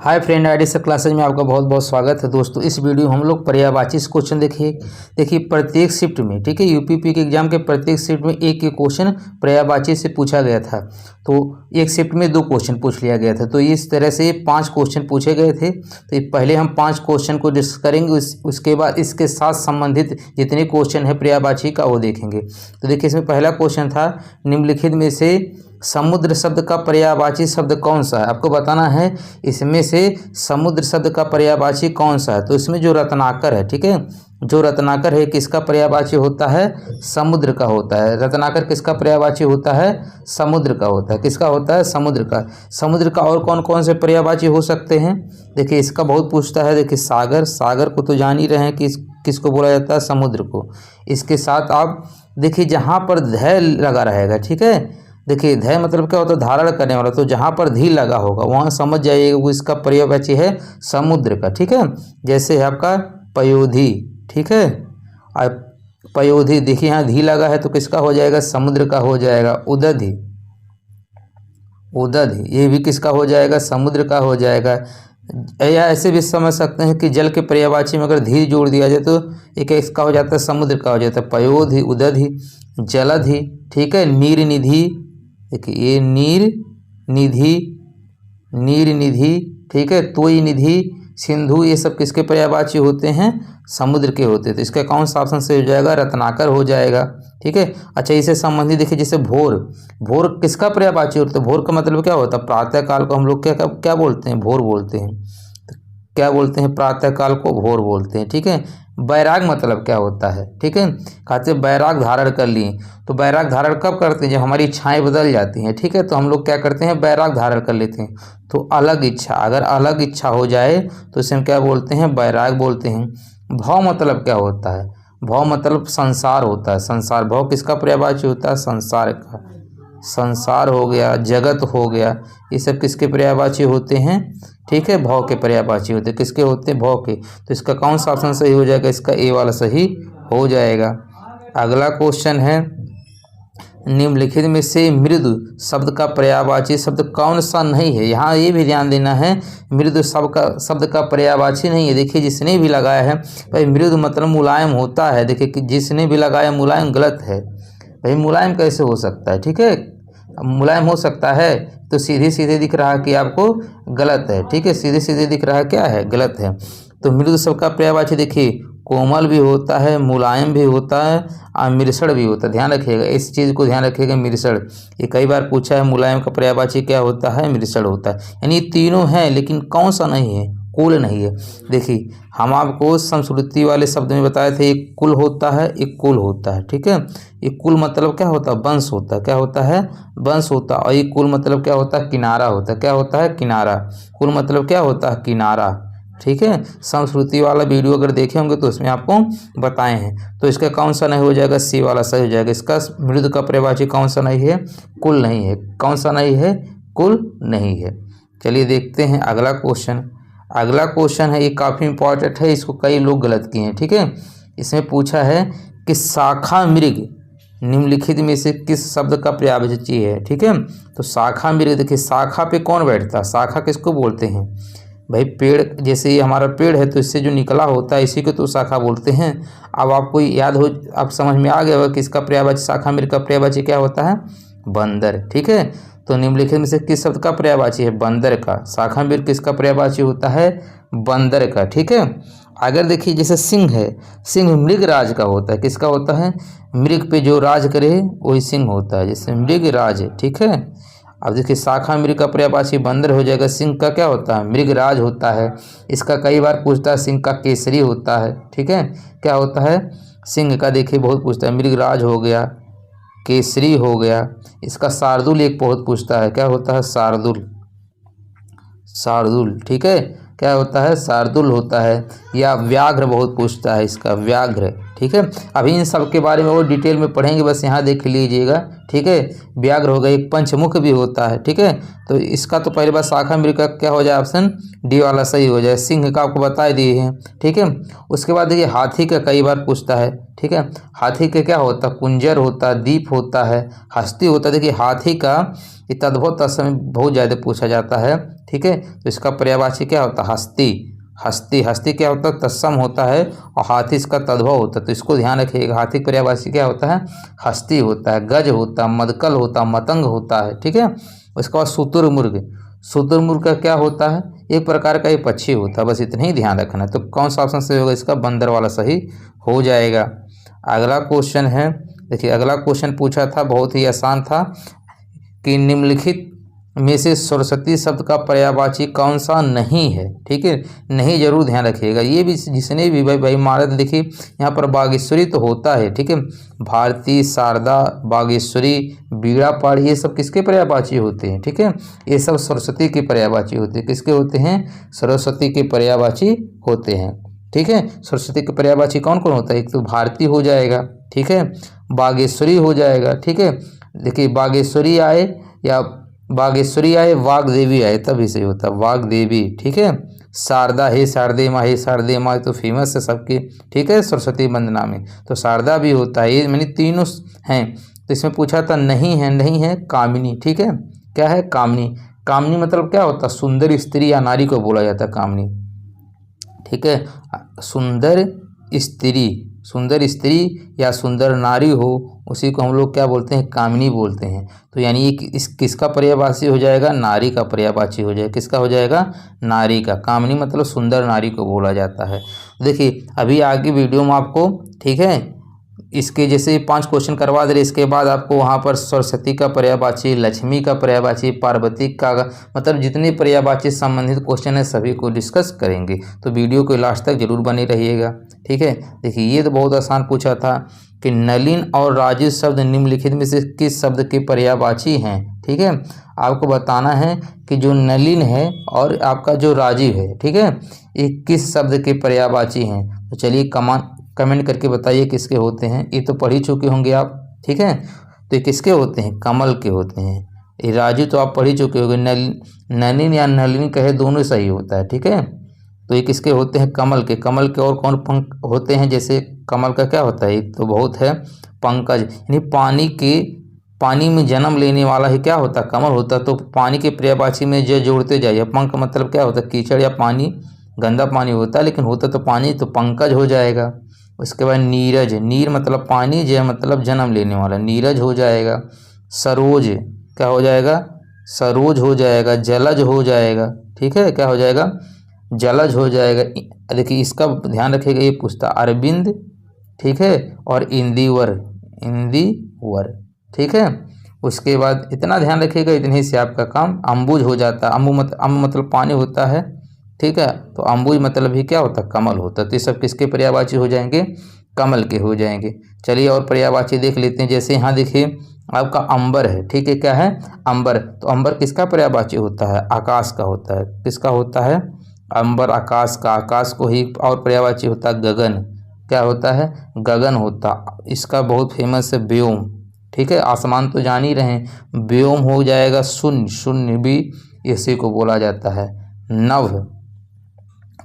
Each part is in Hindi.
हाय फ्रेंड, आईडी से क्लासेज में आपका बहुत बहुत स्वागत है। दोस्तों, इस वीडियो में हम लोग पर्यायवाची से क्वेश्चन देखिए प्रत्येक शिफ्ट में, ठीक है, यूपीपी के एग्जाम के प्रत्येक शिफ्ट में एक एक क्वेश्चन पर्यायवाची से पूछा गया था। तो एक शिफ्ट में 2 क्वेश्चन पूछ लिया गया था। तो इस तरह से 5 क्वेश्चन पूछे गए थे। तो पहले हम 5 क्वेश्चन को डिस्कस करेंगे, उसके बाद इसके साथ संबंधित जितने क्वेश्चन है पर्यायवाची का वो देखेंगे। तो देखिए, इसमें पहला क्वेश्चन था, निम्नलिखित में से समुद्र शब्द का पर्यायवाची शब्द कौन सा है। आपको बताना है इसमें से समुद्र शब्द का पर्यायवाची कौन सा है। तो इसमें जो रत्नाकर है, ठीक है, जो रत्नाकर है किसका पर्यायवाची होता है, समुद्र का होता है। रत्नाकर किसका पर्यायवाची होता है, समुद्र का होता है। किसका होता है, समुद्र का। समुद्र का और कौन कौन से पर्यायवाची हो सकते हैं, देखिए इसका बहुत पूछता है। देखिए सागर, सागर को तो जान ही रहे हैं कि किसको बोला जाता है, समुद्र को। इसके साथ आप देखिए जहाँ पर धै लगा रहेगा, ठीक है, देखिए धै मतलब क्या होता है, धारण करने वाला। तो जहाँ पर धी लगा होगा वहाँ समझ जाइएगा वो इसका पर्यायवाची है समुद्र का, ठीक है। जैसे है आपका पयोधी, ठीक है, और पयोधी देखिए यहाँ धी लगा है तो किसका हो जाएगा, समुद्र का हो जाएगा। उदधि, उदधि ये भी किसका हो जाएगा, समुद्र का हो जाएगा। या ऐसे भी समझ सकते हैं कि जल के पर्यायवाची में अगर धी जोड़ दिया जाए तो एक इसका हो जाता है, समुद्र का हो जाता है। पयोधि, उदधि, जलधि, ठीक है, नीर निधि, देखिए ये नीर निधि, नीर निधि, ठीक है, तोय निधि, सिंधु, ये सब किसके पर्यायवाची होते हैं, समुद्र के होते हैं। तो इसका कौन सा ऑप्शन से हो जाएगा, रत्नाकर हो जाएगा, ठीक है। अच्छा, इसे संबंधित देखिए जैसे भोर, भोर किसका पर्यायवाची होता है। भोर का मतलब क्या होता है, प्रातः काल को हम लोग क्या क्या बोलते हैं, भोर बोलते हैं। क्या बोलते हैं, प्रातः काल को भोर बोलते हैं, ठीक है। बैराग मतलब क्या होता है, ठीक है, कहते हैं बैराग धारण कर लिए। तो बैराग धारण कब करते हैं, जब हमारी इच्छाएं बदल जाती हैं, ठीक है, तो हम लोग क्या करते हैं, बैराग धारण कर लेते हैं। तो अलग इच्छा, अगर अलग इच्छा हो जाए तो इसे हम क्या बोलते हैं, बैराग बोलते हैं। भव मतलब क्या होता है, भव मतलब संसार होता है, संसार। भव किसका पर्यायवाची होता है, संसार का। संसार हो गया, जगत हो गया, ये सब किसके पर्यायवाची होते हैं, ठीक है, भव के पर्यायवाची होते हैं। किसके होते हैं, भव के। तो इसका कौन सा ऑप्शन सही हो जाएगा, इसका ए वाला सही हो जाएगा। अगला क्वेश्चन है, निम्नलिखित में से मृदु शब्द का पर्यायवाची शब्द कौन सा नहीं है। यहाँ ये भी ध्यान देना है, मृदु शब्द का पर्यायवाची नहीं है। देखिए जिसने भी लगाया है, भाई मृदु मतलब मुलायम होता है। देखिए कि जिसने भी लगाया मुलायम गलत है। भाई मुलायम कैसे हो सकता है, ठीक है, मुलायम हो सकता है तो सीधे सीधे दिख रहा है कि आपको गलत है, ठीक है, सीधे सीधे दिख रहा है क्या है, गलत है। तो मृदु शब्द का पर्यायवाची देखिए कोमल भी होता है, मुलायम भी होता है और मिर्सड़ भी होता है। ध्यान रखिएगा, इस चीज़ को ध्यान रखिएगा, मिर्सड़। ये कई बार पूछा है, मुलायम का पर्यायवाची क्या होता है, मिर्सड़ होता है। यानी तीनों हैं लेकिन कौन सा नहीं है, कुल नहीं है। देखिए हम आपको संस्कृति वाले शब्द में बताए थे, एक कुल होता है, एक कुल होता है, ठीक है। एक कुल मतलब क्या होता है, वंश होता है। क्या होता है, वंश होता है। और एक कुल मतलब क्या होता है, किनारा होता है। क्या होता है, किनारा। कुल मतलब क्या होता है, किनारा, ठीक है। संस्कृति वाला वीडियो अगर देखे होंगे तो उसमें आपको बताए हैं। तो इसका कौन सा नहीं हो जाएगा, सी वाला सही हो जाएगा। इसका मृदु का पर्यायवाची कौन सा नहीं है, कुल नहीं है। कौन सा नहीं है, कुल नहीं है। चलिए देखते हैं अगला क्वेश्चन। अगला क्वेश्चन है, ये काफ़ी इंपॉर्टेंट है, इसको कई लोग गलत किए हैं, ठीक है। इसमें पूछा है कि शाखा मृग निम्नलिखित में से किस शब्द का पर्यायवाची है, ठीक है। तो शाखा मृग, देखिए शाखा पे कौन बैठता है, शाखा किसको बोलते हैं, भाई पेड़। जैसे ये हमारा पेड़ है तो इससे जो निकला होता है इसी को तो शाखा बोलते हैं। अब आपको याद हो, आप समझ में आ गया होगा कि इसका पर्यायवाची, शाखा मृग का पर्यायवाची क्या होता है, बंदर, ठीक है। तो निम्नलिखित में से किस शब्द का पर्यायवाची है, बंदर का। शाखा मृग किसका पर्यायवाची होता है, बंदर का, ठीक है। अगर देखिए जैसे सिंह है, सिंह मृग राज का होता है। किसका होता है, मृग पे जो राज करे वही सिंह होता है, जैसे मृग राज, ठीक है। अब देखिए शाखा मृग का पर्यायवाची बंदर हो जाएगा। सिंह का क्या होता है, मृग राज होता है। इसका कई बार पूछता है, सिंह का केसरी होता है, ठीक है। क्या होता है, सिंह का देखिए बहुत पूछता है, मृग राज हो गया, केसरी हो गया। इसका शार्दुल एक बहुत पूछता है, क्या होता है, शार्दुल, शार्दुल, ठीक है। क्या होता है, शार्दुल होता है। या व्याघ्र बहुत पूछता है, इसका व्याघ्र, ठीक है। अभी इन सब के बारे में और डिटेल में पढ़ेंगे, बस यहाँ देख लीजिएगा, ठीक है। व्याघ्र हो गया, एक पंचमुख भी होता है, ठीक है। तो इसका तो पहले बार शाखा मृग का क्या हो जाए, ऑप्शन डी वाला सही हो जाए। सिंह का आपको बता दिए हैं, ठीक है। उसके बाद देखिए हाथी का कई बार पूछता है, ठीक है। हाथी का क्या होता है, कुंजर होता है, दीप होता है, हस्ती होता है। देखिए हाथी का ये तद्भव तत्सम बहुत ज़्यादा पूछा जाता है, ठीक है। तो इसका पर्यायवाची क्या होता है? हस्ती। हस्ती, हस्ती क्या होता है? तत्सम होता है और हाथी इसका तद्भव होता है, तो इसको ध्यान रखिएगा। हाथी पर्यायवाची क्या होता है? हस्ती होता है, गज होता है, मदकल होता है, मतंग होता है, ठीक है। उसके बाद शुतुरमुर्ग। शुतुरमुर्ग का क्या होता है? एक प्रकार का ये पक्षी होता है, बस इतना ही ध्यान रखना है। तो कौन सा ऑप्शन सही होगा इसका? बंदर वाला सही हो जाएगा। अगला क्वेश्चन है, देखिए अगला क्वेश्चन पूछा था, बहुत ही आसान था कि निम्नलिखित में से सरस्वती शब्द का पर्यायवाची कौन सा नहीं है, ठीक है। नहीं जरूर ध्यान रखिएगा। ये भी जिसने भी भाई महाराज देखिए यहाँ पर बागेश्वरी तो होता है, ठीक है। भारती, शारदा, बागेश्वरी, बीड़ा पाड़ी, ये सब किसके पर्यायवाची होते हैं, ठीक है। ये सब सरस्वती के पर्यायवाची होते हैं। किसके होते हैं? सरस्वती के पर्यायवाची होते हैं, ठीक है। सरस्वती के पर्यायवाची कौन कौन होता है? एक तो भारती हो जाएगा, ठीक है, बागेश्वरी हो जाएगा, ठीक है। देखिए बागेश्वरी आए या बागेश्वरी आए, वाग्देवी आए, तभी से होता है वाग्देवी, ठीक है। शारदा, हे शारदे माँ, हे शारदे माँ तो फेमस है सबकी, ठीक है, सरस्वती वंदना में। तो शारदा भी होता है, ये मैंने तीनों हैं। तो इसमें पूछा था नहीं है, नहीं है कामिनी, ठीक है। क्या है? कामिनी। कामिनी मतलब क्या होता है? सुंदर स्त्री या नारी को बोला जाता है कामिनी, ठीक है। सुंदर स्त्री, सुंदर स्त्री या सुंदर नारी हो, उसी को हम लोग क्या बोलते हैं? कामिनी बोलते हैं। तो यानी ये इस किसका पर्यायवाची हो जाएगा? नारी का पर्यायवाची हो जाएगा। किसका हो जाएगा? नारी का। कामिनी मतलब सुंदर नारी को बोला जाता है। देखिए अभी आगे वीडियो में आपको, ठीक है, इसके जैसे 5 क्वेश्चन करवा दे रहे, इसके बाद आपको वहाँ पर सरस्वती का पर्यायवाची, लक्ष्मी का पर्यायवाची, पार्वती का, मतलब जितने पर्यायवाची संबंधित क्वेश्चन है सभी को डिस्कस करेंगे। तो वीडियो के लास्ट तक जरूर बने रहिएगा, ठीक है। देखिए ये तो बहुत आसान पूछा था कि नलिन और राजू शब्द निम्नलिखित में से किस शब्द के पर्यायवाची हैं, ठीक है। आपको बताना है कि जो नलिन है और आपका जो राजीव है, ठीक है, ये किस शब्द के पर्यायवाची हैं। तो चलिए कमेंट करके बताइए किसके होते हैं। ये तो पढ़ ही चुके होंगे आप, ठीक है। तो ये किसके होते हैं? कमल के होते हैं। ये राजू तो आप पढ़ ही चुके होंगे, नलिन या नलिनी कहे दोनों सही होता है, ठीक है। तो ये किसके होते हैं? कमल के। कमल के और कौन पंख होते हैं? जैसे कमल का क्या होता है? एक तो बहुत है पंकज, यानी पानी में जन्म लेने वाला ही क्या होता है? कमल होता है। तो पानी के पर्यायवाची में जो जोड़ते जाइए। पंख मतलब क्या होता है? कीचड़ या पानी, गंदा पानी होता है, लेकिन होता तो पानी, तो पंकज हो जाएगा। उसके बाद नीरज, नीर मतलब पानी, जय मतलब जन्म लेने वाला, नीरज हो जाएगा। सरोज क्या हो जाएगा? सरोज हो जाएगा। जलज हो जाएगा, ठीक है, क्या हो जाएगा? जलज हो जाएगा। देखिए इसका ध्यान रखिएगा, ये पूछता अरविंद, ठीक है, और इंदिवर, इंदिवर, ठीक है। उसके बाद इतना ध्यान रखिएगा, इतने से आपका काम। अम्बुज हो जाता है। अम्ब मतलब पानी होता है, ठीक है। तो अम्बुज मतलब भी क्या होता है? कमल होता है। तो ये सब किसके पर्यायवाची हो जाएंगे? कमल के हो जाएंगे। चलिए और पर्यायवाची देख लेते हैं। जैसे यहाँ देखिए आपका अंबर है, ठीक है, क्या है? अंबर। तो अंबर किसका पर्यायवाची होता है? आकाश का होता है। किसका होता है? अंबर आकाश का। आकाश को ही और पर्यायवाची होता है गगन। क्या होता है? गगन होता। इसका बहुत फेमस है व्योम, ठीक है। आसमान तो जान ही रहे हैं। व्योम हो जाएगा शून्य, शून्य भी इसी को बोला जाता है। नभ,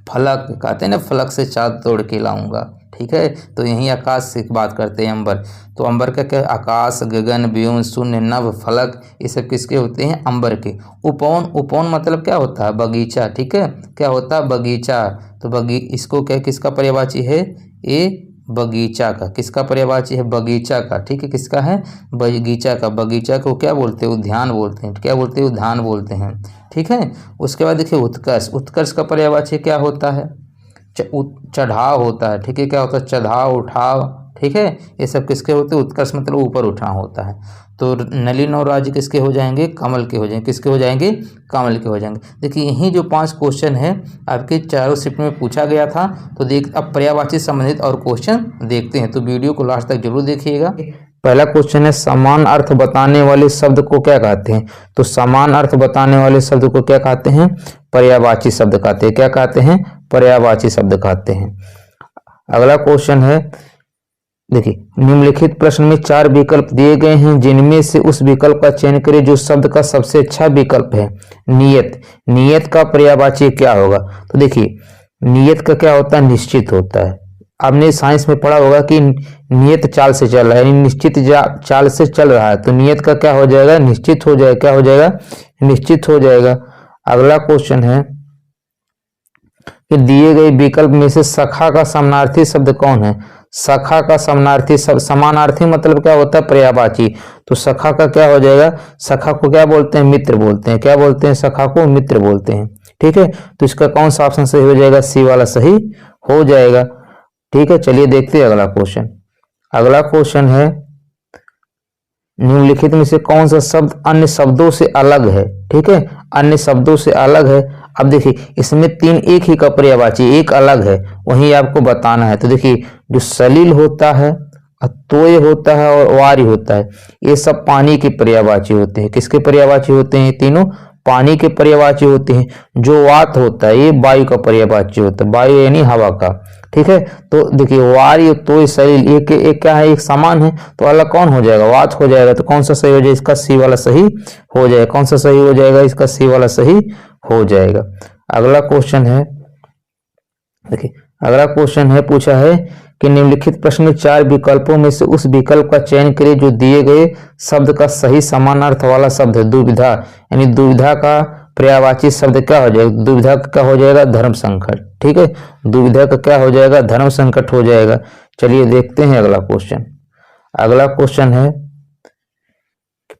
फलक कहते हैं ना, फलक से चाँद तोड़ के लाऊंगा, ठीक है। तो यही आकाश से बात करते हैं अंबर। तो अंबर का क्या? आकाश, गगन, व्योम, शून्य, नभ, फलक, ये सब किसके होते हैं? अंबर के। उपवन, उपवन मतलब क्या होता है? बगीचा, ठीक है, क्या होता है? बगीचा। तो इसको क्या, किसका पर्यायवाची है? ये बगीचा का। किसका पर्यायवाची है? बगीचा का, ठीक है। किसका है? बगीचा का। बगीचा को क्या बोलते हैं? उद्यान बोलते हैं। क्या बोलते हैं? उद्यान बोलते हैं, ठीक है। उसके बाद देखिए उत्कर्ष। उत्कर्ष का पर्यायवाची क्या होता है? चढ़ाव होता है, ठीक है। क्या होता है? चढ़ाव, उठाव, ठीक है। ये सब किसके होते हैं? उत्कर्ष मतलब ऊपर उठना होता है। तो नलिन और राज किसके हो जाएंगे? कमल के हो जाएंगे। किसके हो जाएंगे? कमल के हो जाएंगे। देखिए यही जो 5 क्वेश्चन है आपके चारों शिफ्ट में पूछा गया था। तो अब पर्यायवाची संबंधित और क्वेश्चन देखते हैं, तो वीडियो को लास्ट तक जरूर देखिएगा। पहला क्वेश्चन है समान अर्थ बताने वाले शब्द को क्या कहते हैं? तो समान अर्थ बताने वाले शब्द को क्या कहते हैं? पर्यायवाची शब्द कहते हैं। क्या कहते हैं? पर्यायवाची शब्द कहते हैं। अगला क्वेश्चन है, देखिए निम्नलिखित प्रश्न में 4 विकल्प दिए गए हैं, जिनमें से उस विकल्प का चयन करें जो शब्द का सबसे अच्छा विकल्प है। नियत, नियत का पर्यायवाची क्या होगा? तो देखिए नियत का क्या होता है? निश्चित होता है। आपने साइंस में पढ़ा होगा कि नियत चाल से चल रहा है, यानी निश्चित चाल से चल रहा है, तो नियत का क्या हो जाएगा, निश्चित हो जाएगा, क्या हो जाएगा, निश्चित हो जाएगा। अगला क्वेश्चन है कि दिए गए विकल्प में से सखा का समानार्थी शब्द कौन है। सखा का समानार्थी शब्द, समानार्थी मतलब क्या होता है, पर्यायवाची। तो सखा का क्या हो जाएगा, सखा को क्या बोलते हैं, मित्र बोलते हैं। क्या बोलते हैं, सखा को मित्र बोलते हैं। ठीक है, तो इसका कौन सा ऑप्शन सही हो जाएगा, सी वाला सही हो जाएगा। ठीक है, चलिए देखते हैं अगला क्वेश्चन। अगला क्वेश्चन है निम्नलिखित में से कौन सा शब्द अन्य शब्दों से अलग है। ठीक है, अन्य शब्दों से अलग है। अब देखिए इसमें तीन एक ही का पर्यायवाची, एक अलग है, वही आपको बताना है। तो देखिए जो सलील होता है, तोय होता है और वारी होता है, ये सब पानी के पर्यायवाची होते हैं। किसके पर्यायवाची होते हैं, ये तीनों पानी के पर्यायवाची होते हैं। जो वात होता है ये वायु का पर्यायवाची होता है, वायु यानी हवा का। ठीक है, तो देखिए वारी तो सलील एक क्या है, एक समान है, तो अलग कौन हो जाएगा, वात हो जाएगा। तो कौन सा सही हो जाएगा, इसका सी वाला सही हो जाएगा। कौन सा सही हो जाएगा, इसका सी वाला सही हो जाएगा। अगला क्वेश्चन है, देखिए अगला क्वेश्चन है, पूछा है कि निम्नलिखित प्रश्न में चार विकल्पों में से उस विकल्प का चयन करिए जो दिए गए शब्द का सही समानार्थ वाला शब्द है। दुविधा, यानी दुविधा का पर्यायवाची शब्द क्या हो जाएगा, दुविधा का क्या हो जाएगा, धर्म संकट। ठीक है, दुविधा का क्या हो जाएगा, धर्म संकट हो जाएगा। चलिए देखते हैं अगला क्वेश्चन। अगला क्वेश्चन है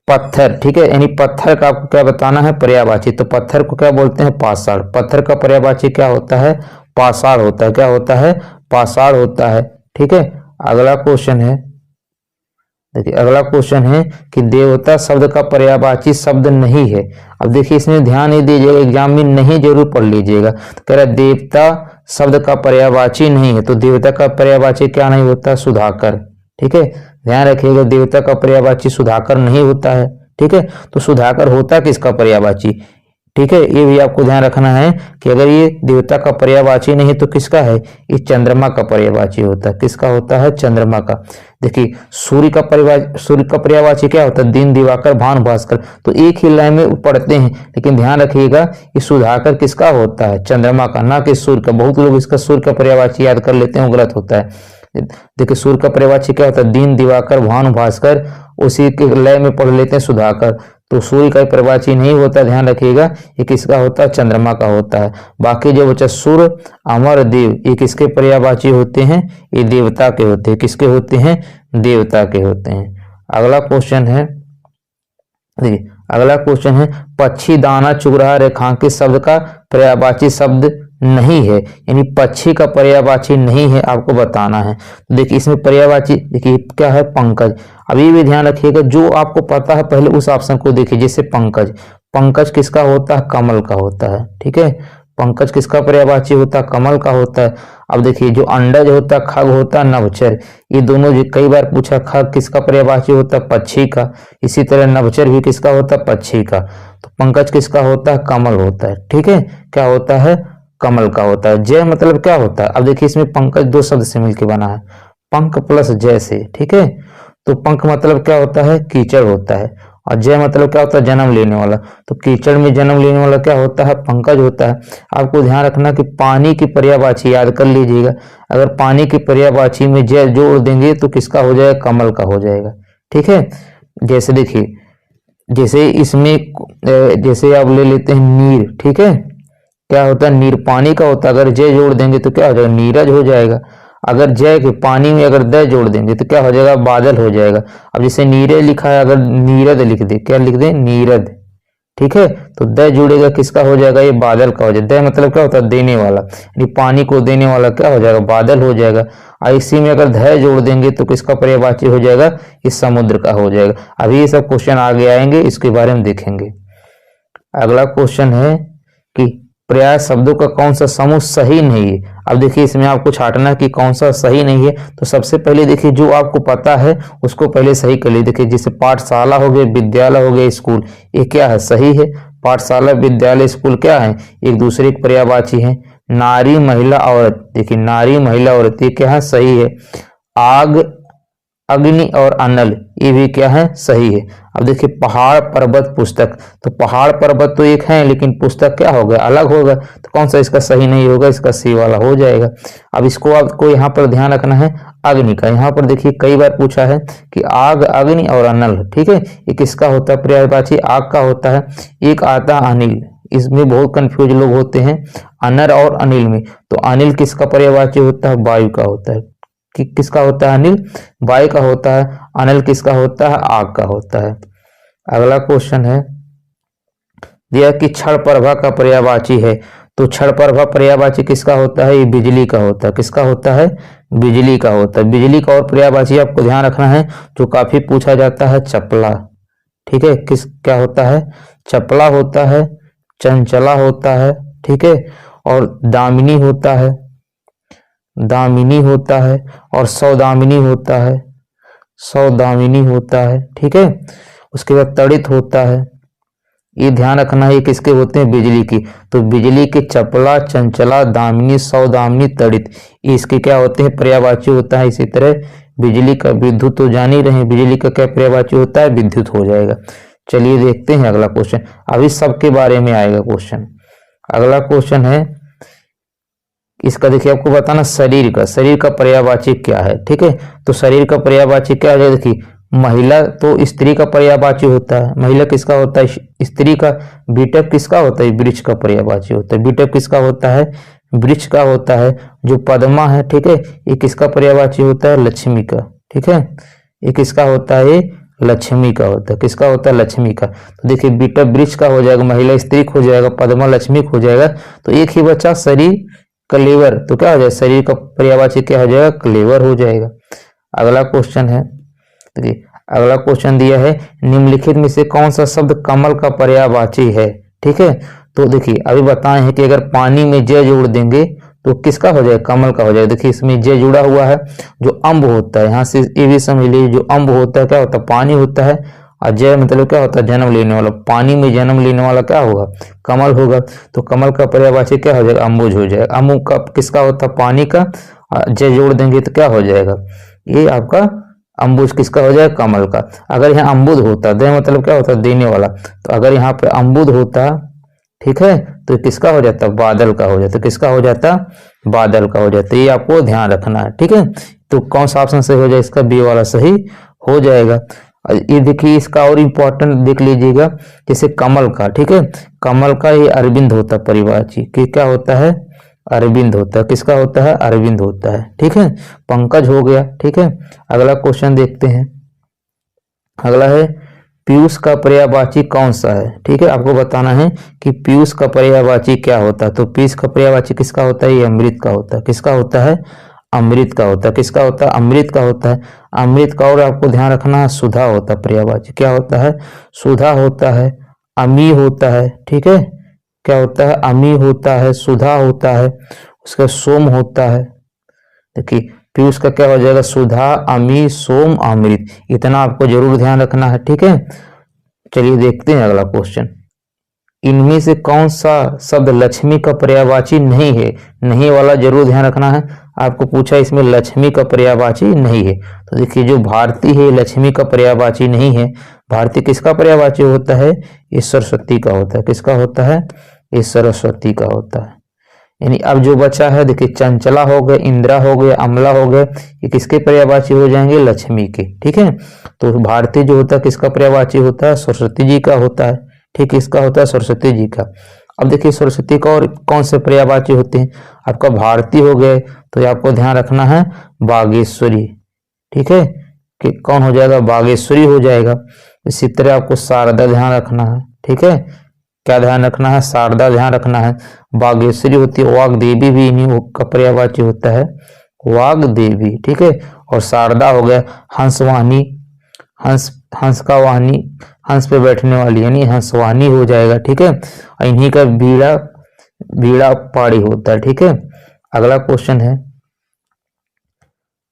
पत्थर। ठीक है, यानी पत्थर का आपको क्या बताना है, पर्यायवाची। तो पत्थर को क्या बोलते हैं, पाषाण। पत्थर का पर्यायवाची क्या होता है, पाषाण होता है। क्या होता है, पाषाण होता है। ठीक है, अगला क्वेश्चन है, देखिए अगला क्वेश्चन है कि देवता शब्द का पर्यायवाची शब्द नहीं है। अब देखिए इसमें ध्यान नहीं दीजिएगा, एग्जाम में नहीं जरूर पढ़ लीजिएगा। तो कह रहा है देवता शब्द का पर्यायवाची नहीं है, तो देवता का पर्यायवाची क्या नहीं होता, सुधाकर। ठीक है, ध्यान रखिएगा, देवता का पर्यायवाची सुधाकर नहीं होता है। ठीक है, तो सुधाकर होता किसका पर्यायवाची। ठीक है, ये भी आपको ध्यान रखना है कि अगर ये देवता का पर्यायवाची नहीं तो किसका है, ये चंद्रमा का पर्यायवाची होता है। किसका होता है, चंद्रमा का। देखिए सूर्य का पर्यायवाची क्या होता है, दिन, दिवाकर, भानु, भास्कर। तो एक ही लाइन में पढ़ते हैं, लेकिन ध्यान रखिएगा ये सुधाकर किसका होता है, चंद्रमा का, ना कि सूर्य का। बहुत लोग इसका सूर्य का पर्यायवाची याद कर लेते हैं, वो गलत होता है। देखिए सूर्य का पर्यायवाची क्या होता है, दिन, दिवाकर, भानु, भास्कर, उसी के लय में पढ़ लेते हैं सुधाकर। तो सूर्य का पर्यायवाची नहीं होता, ध्यान रखिएगा, ये किसका होता है, चंद्रमा का होता है। बाकी जो बचा सूर्य, अमर, देव, ये किसके पर्यायवाची होते हैं, ये देवता के होते हैं। किसके होते हैं, देवता के होते हैं। अगला क्वेश्चन है, देखिए अगला क्वेश्चन है पक्षी दाना चुग रहा रेखांकित शब्द का पर्यायवाची शब्द नहीं है, यानी पक्षी का पर्यायवाची नहीं है, आपको बताना है। तो देखिए इसमें पर्यायवाची देखिए क्या है, पंकज। अभी भी ध्यान रखिएगा, जो आपको पता है पहले उस ऑप्शन को देखिए। जैसे पंकज, पंकज किसका होता है, कमल का होता है। ठीक है, पंकज किसका पर्यायवाची होता है, कमल का होता है। अब देखिए जो अंडज होता है, खग होता है, नभचर, ये दोनों कई बार पूछा, खग किसका पर्यायवाची होता है, पक्षी का। इसी तरह नभचर भी किसका होता है, पक्षी का। तो पंकज किसका होता है, कमल होता है। ठीक है, क्या होता है, कमल का होता है। जय मतलब क्या होता है, अब देखिए इसमें पंकज दो शब्द से मिलकर बना है, पंख प्लस जय से। ठीक है, तो पंख मतलब क्या होता है, कीचड़ होता है, और जय मतलब क्या होता है, जन्म लेने वाला। तो कीचड़ में जन्म लेने वाला क्या होता है, पंकज होता है। आपको ध्यान रखना कि पानी की पर्यायवाची याद कर लीजिएगा। अगर पानी की पर्यायवाची में जय जोड़ देंगे तो किसका हो जाएगा, कमल का हो जाएगा। ठीक है, जैसे देखिए, जैसे इसमें जैसे आप ले लेते हैं नीर। ठीक है, क्या होता है, नीर पानी का होता है। अगर जय जोड़ देंगे तो क्या हो जाएगा, नीरज हो जाएगा। अगर जय के पानी में अगर द जोड़ देंगे तो क्या हो जाएगा, बादल हो जाएगा। अब जैसे नीरे लिखा है, अगर नीरद लिख दे, क्या लिख दे, नीरद। ठीक है, तो द जुड़ेगा, किसका हो जाएगा, ये बादल का हो जाएगा। द मतलब क्या होता है, देने वाला, यानी पानी को देने वाला क्या हो जाएगा, बादल हो जाएगा। और इसी में अगर ध जोड़ देंगे तो किसका पर्यायवाची हो जाएगा, इस समुद्र का हो जाएगा। अभी ये सब क्वेश्चन आगे आएंगे, इसके बारे में देखेंगे। अगला क्वेश्चन है कि पर्याय शब्दों का कौन सा समूह सही नहीं है। अब देखिए इसमें आपको छांटना कि कौन सा सही नहीं है। तो सबसे पहले देखिए जो आपको पता है उसको पहले सही कर लीजिए। देखिए जैसे पाठशाला हो गए, विद्यालय हो गए, स्कूल, ये क्या है, सही है। पाठशाला, विद्यालय, स्कूल क्या है, एक दूसरे के पर्यायवाची है। नारी, महिला, औरत, देखिए नारी, महिला, औरत, ये क्या है, सही है। आग, अग्नि और अनल, ये भी क्या है, सही है। अब देखिए पहाड़ पर्वत पुस्तक, तो पहाड़ पर्वत तो एक है लेकिन पुस्तक क्या होगा, अलग होगा, तो कौन सा इसका सही नहीं होगा, इसका सी वाला हो जाएगा। अब इसको आपको यहाँ पर ध्यान रखना है अग्नि का। यहाँ पर देखिए कई बार पूछा है कि आग, अग्नि और अनल, ठीक है, ये किसका होता है पर्यायवाची, आग का होता है। एक आता है अनिल, इसमें बहुत कंफ्यूज लोग होते हैं अनर और अनिल में। तो अनिल किसका पर्यायवाची होता है, वायु का होता है। कि किसका होता है, अनिल वायु का होता है, अनिल किसका होता है, आग का होता है। अगला क्वेश्चन है दिया कि क्षण प्रभा का पर्यायवाची है, तो क्षण प्रभा पर्यायवाची किसका होता है, ये बिजली का होता है। किसका होता है, बिजली का होता है। बिजली का और पर्यायवाची आपको ध्यान रखना है, जो काफी पूछा जाता है, चपला, ठीक है, किस क्या होता है, चपला होता है, चंचला होता है, ठीक है, और दामिनी होता है, दामिनी होता है, और सौदामिनी होता है, सौदामिनी होता है, ठीक है। उसके बाद तड़ित होता है, ये ध्यान रखना है, ये किसके होते हैं, बिजली की। तो बिजली के चपला, चंचला, दामिनी, सौदामिनी, तड़ित, इसके क्या होते हैं, पर्यायवाची होता है। इसी तरह बिजली का विद्युत तो जान ही रहे हैं, बिजली का क्या पर्यायवाची होता है, विद्युत हो जाएगा। चलिए देखते हैं अगला क्वेश्चन, अभी सबके बारे में आएगा क्वेश्चन। अगला क्वेश्चन है इसका, देखिए आपको बताना शरीर का, शरीर का पर्यायवाची क्या है, ठीक है। तो शरीर का पर्यायवाची क्या है, देखिए महिला तो स्त्री का पर्यायवाची होता है, महिला किसका होता है, स्त्री का। बीटअप किसका होता है, वृक्ष का पर्यायवाची होता है। बीटअप किसका होता है, वृक्ष का होता है। जो पद्मा है, ठीक है, ये किसका पर्यायवाची होता है, लक्ष्मी का, ठीक है, ये किसका होता है, ये लक्ष्मी का होता है। किसका होता है, लक्ष्मी का। तो देखिए बीटअप वृक्ष का हो जाएगा, महिला स्त्री हो जाएगा, पद्मा लक्ष्मी हो जाएगा। तो एक ही बच्चा शरीर क्लेवर, तो क्या हो जाएगा, शरीर का पर्यायवाची क्या हो जाएगा, क्लेवर हो जाएगा। अगला क्वेश्चन है, देखिए अगला क्वेश्चन दिया है निम्नलिखित में से कौन सा शब्द कमल का पर्यायवाची है, ठीक है। तो देखिए अभी बताए हैं कि अगर पानी में ज जोड़ देंगे तो किसका हो जाएगा, कमल का हो जाएगा। देखिए इसमें ज जुड़ा हुआ है, जो अम्ब होता है, यहाँ से ये भी समझ लीजिए, जो अम्ब होता है क्या होता है, पानी होता है, और जय मतलब क्या होता है, जन्म लेने वाला। पानी में जन्म लेने वाला क्या होगा, कमल होगा। तो कमल का पर्यायवाची क्या हो जाएगा, अम्बुज हो जाएगा। अम्बुज का किसका होता है, पानी का, जय जोड़ देंगे तो क्या हो जाएगा, ये आपका अम्बुज किसका हो जाएगा, कमल का। अगर यहाँ अम्बुद होता, दे मतलब क्या होता है, देने वाला। तो अगर यहाँ पे अम्बुद होता, ठीक है, तो किसका हो जाता, बादल का हो जाता। किसका हो जाता, बादल का हो जाता। ये आपको ध्यान रखना है, ठीक है। तो कौन सा ऑप्शन सही हो जाए, इसका बी वाला सही हो जाएगा। ये देखिए इसका और इम्पोर्टेंट देख लीजिएगा, जैसे कमल का, ठीक है, कमल का ये अरविंद होता है पर्यायवाची, कि क्या होता है, अरविंद होता है। किसका होता है, अरविंद होता है, ठीक है। पंकज हो गया, ठीक है। अगला क्वेश्चन देखते हैं, अगला है पीयूष का पर्यायवाची कौन सा है, ठीक है। आपको बताना है कि पीयूष का पर्यायवाची क्या होता है। तो पीयूष का पर्यायवाची किसका होता है, ये अमृत का होता है। किसका होता है, अमृत का होता है। किसका होता है, अमृत का होता है। अमृत का और आपको ध्यान रखना है, सुधा होता है पर्यायवाची। क्या होता है, सुधा होता है, अमी होता है, ठीक है, क्या होता है, अमी होता है, सुधा होता है, उसका सोम होता है। देखिए पीयूष का क्या हो जाएगा, सुधा, अमी, सोम, अमृत, इतना आपको जरूर ध्यान रखना है, ठीक है। चलिए देखते हैं अगला क्वेश्चन, इनमें से कौन सा शब्द लक्ष्मी का पर्यायवाची नहीं है। नहीं वाला जरूर ध्यान रखना है, आपको पूछा इसमें लक्ष्मी का पर्यायवाची नहीं है। तो देखिए जो भारती है लक्ष्मी का पर्यायवाची नहीं है। भारती किसका पर्यायवाची होता है, ये सरस्वती का होता है। किसका होता है, ये सरस्वती का होता है। यानी अब जो बचा है, देखिए चंचला हो गए, इंदिरा हो गए, अमला हो गए, ये किसके पर्यायवाची हो जाएंगे, लक्ष्मी के, ठीक है। तो भारती जो होता है किसका पर्यायवाची होता है, सरस्वती जी का होता है, ठीक, इसका होता है सरस्वती जी का। अब देखिए सरस्वती का और कौन से पर्यायवाची होते हैं, आपका भारती हो गए, तो आपको ध्यान रखना है बागेश्वरी, ठीक है, कि कौन हो जाएगा, बागेश्वरी हो जाएगा। इसी तरह आपको शारदा ध्यान रखना है, ठीक है, क्या ध्यान रखना है, शारदा ध्यान रखना है। बागेश्वरी होती है, वाग देवी भी इन्हीं का पर्यायवाची होता है, वाग देवी, ठीक है। और शारदा हो गया हंसवानी, हंस, हंस का वाहनी, हंस पे बैठने वाली, यानी हंसवानी हो जाएगा, ठीक है। और इन्हीं का बीड़ा, बीड़ा पाड़ी होता है, ठीक है। अगला क्वेश्चन है,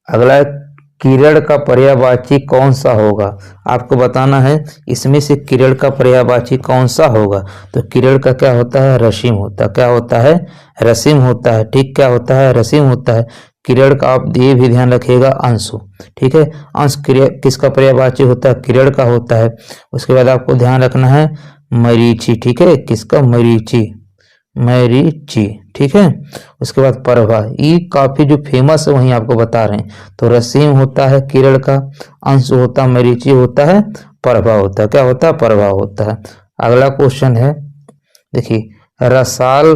अगला किरण का पर्यायवाची कौन सा होगा, आपको बताना है इसमें से किरण का पर्यायवाची कौन सा होगा। तो किरण का क्या होता है, रसीम होता है। क्या होता है, रसीम होता है, ठीक, क्या होता है, रसीम होता है। किरण का आप ये भी ध्यान रखिएगा, अंशु, ठीक है। अंश किसका पर्यायवाची होता है? किरण का होता है। उसके बाद आपको ध्यान रखना है मरीचि, ठीक है, किसका? मरीचि, मरीचि, ठीक है। उसके बाद प्रभा, ये काफी जो फेमस है वहीं आपको बता रहे हैं। तो रसीम होता है किरण का, अंश होता है मरीचि होता है, प्रभा होता है, क्या होता है? प्रभा होता है। अगला क्वेश्चन है, देखिए, रसाल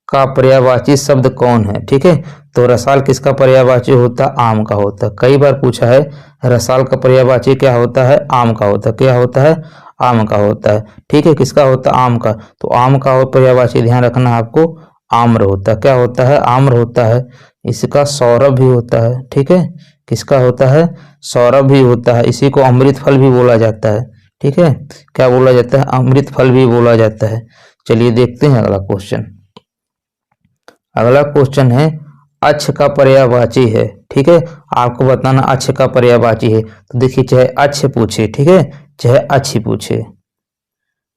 का पर्यायवाची शब्द कौन है? ठीक है, तो रसाल किसका पर्यायवाची होता है? आम का होता है। कई बार पूछा है रसाल का पर्यायवाची क्या होता है? आम का होता है। क्या होता है? आम का होता है, ठीक है। किसका होता है? आम का। तो आम का पर्यायवाची ध्यान रखना है आपको, आम्र होता है। क्या होता है? आम्र होता है। इसका सौरभ भी होता है, ठीक है। किसका होता है? सौरभ भी होता है। इसी को अमृत फल भी बोला जाता है, ठीक है। क्या बोला जाता है? अमृत फल भी बोला जाता है। चलिए देखते हैं अगला क्वेश्चन। अगला क्वेश्चन है, अक्ष का पर्यायवाची है, ठीक है। आपको बताना अक्ष का पर्यायवाची है। तो देखिए, चाहे अक्ष पूछे, ठीक है, चाहे अक्ष पूछे,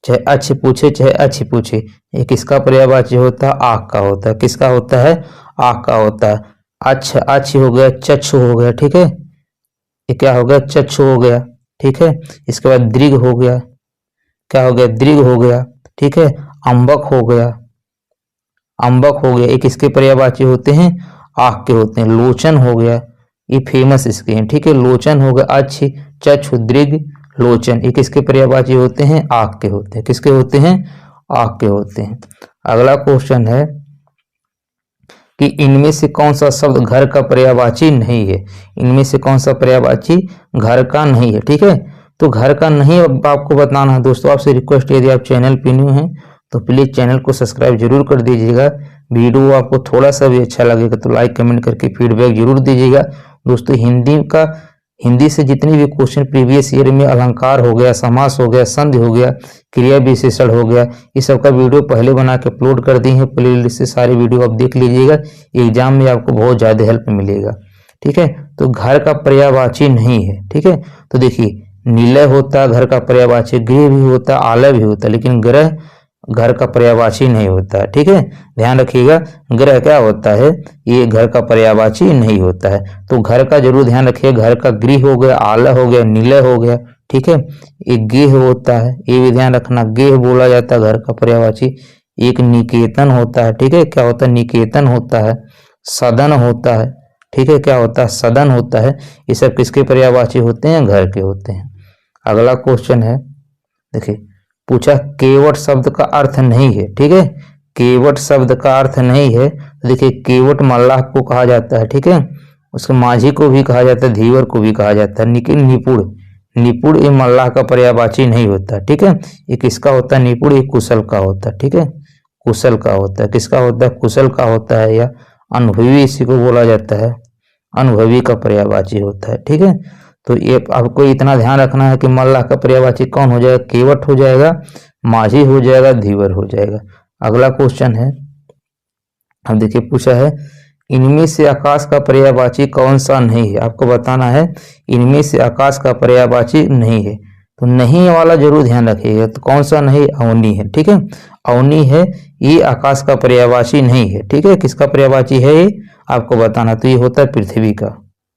चाहे अक्ष पूछे, चाहे अक्ष पूछे, ये किसका पर्यायवाची होता है? आँख का होता है। किसका होता है? आँख का होता है। अक्ष, अक्ष हो गया, चक्षु हो गया, ठीक है। ये क्या हो गया? चक्षु हो गया, ठीक है। इसके बाद दृग हो गया, क्या हो गया? दृग हो गया, ठीक है। अंबक हो गया, अंबक हो गया, एक इसके पर्यायवाची होते हैं, आँख के होते हैं। लोचन हो गया, ये फेमस इसके हैं, ठीक है। लोचन हो गया, अक्ष, चक्षु, दृग, लोचन, ये किसके पर्यायवाची होते हैं? आँख के होते हैं। किसके होते हैं? आँख के होते हैं। अगला क्वेश्चन है कि इनमें से कौन सा शब्द घर का पर्यायवाची नहीं है? इनमें से कौन सा पर्यायवाची घर का नहीं है, ठीक है। तो घर का नहीं आपको बताना है दोस्तों। आपसे रिक्वेस्ट, यदि आप चैनल पे न्यू हैं तो प्लीज चैनल को सब्सक्राइब जरूर कर दीजिएगा। वीडियो आपको थोड़ा सा भी अच्छा लगेगा तो लाइक कमेंट करके फीडबैक जरूर दीजिएगा दोस्तों। हिंदी से जितने भी क्वेश्चन प्रीवियस ईयर में अलंकार हो गया, समास हो गया, संधि हो गया, क्रिया विशेषण हो गया, ये सब का वीडियो पहले बना के अपलोड कर दी है प्लेलिस्ट से। सारे वीडियो आप देख लीजिएगा, एग्जाम में आपको बहुत ज़्यादा हेल्प मिलेगा, ठीक है। तो घर का पर्यायवाची नहीं है, ठीक है। तो देखिए, निलय होता है घर का पर्यायवाची, गृह भी होता है, आलय भी होता है, लेकिन ग्रह घर का पर्यायवाची नहीं होता है, ठीक है। ध्यान रखिएगा, ग्रह क्या होता है? ये घर का पर्यायवाची नहीं होता है। तो घर का जरूर ध्यान रखिए, घर का गृह हो गया, आलय हो गया, निलय हो गया, ठीक है। एक गेह होता है, ये भी ध्यान रखना, गेह बोला जाता है घर का पर्यायवाची। एक निकेतन होता है, ठीक है। क्या होता है? निकेतन होता है। सदन होता है, ठीक है। क्या होता है? सदन होता है। ये सब किसके पर्यायवाची होते हैं? घर के होते हैं। अगला क्वेश्चन है, देखिए, पूछा केवट शब्द का अर्थ नहीं है, ठीक है। केवट शब्द का अर्थ नहीं है। देखिए, केवट मल्लाह को कहा जाता है, ठीक है। उसके माझी को भी कहा जाता है, धीवर को भी कहा जाता है। लेकिन निपुण, निपुण ये मल्लाह का पर्यायवाची नहीं होता, ठीक है। ये किसका होता है? निपुण ये कुशल का होता है, ठीक है। कुशल का होता है। किसका होता है? कुशल का होता है। या अनुभवी इसी को बोला जाता है, अनुभवी का पर्यायवाची होता है, ठीक है। तो ये आपको इतना ध्यान रखना है कि मल्लाह का पर्यायवाची कौन हो जाएगा? केवट हो जाएगा, माझी हो जाएगा, धीवर हो जाएगा। अगला क्वेश्चन है, अब देखिए, पूछा है इनमें से आकाश का पर्यायवाची कौन सा नहीं है? आपको बताना है इनमें से आकाश का पर्यायवाची नहीं है। तो नहीं वाला जरूर ध्यान रखिएगा। तो कौन सा नहीं? अवनी है, ठीक है। अवनी है, ये आकाश का पर्यायवाची नहीं है, ठीक है। किसका पर्यायवाची है ये आपको बताना। तो ये होता है पृथ्वी का,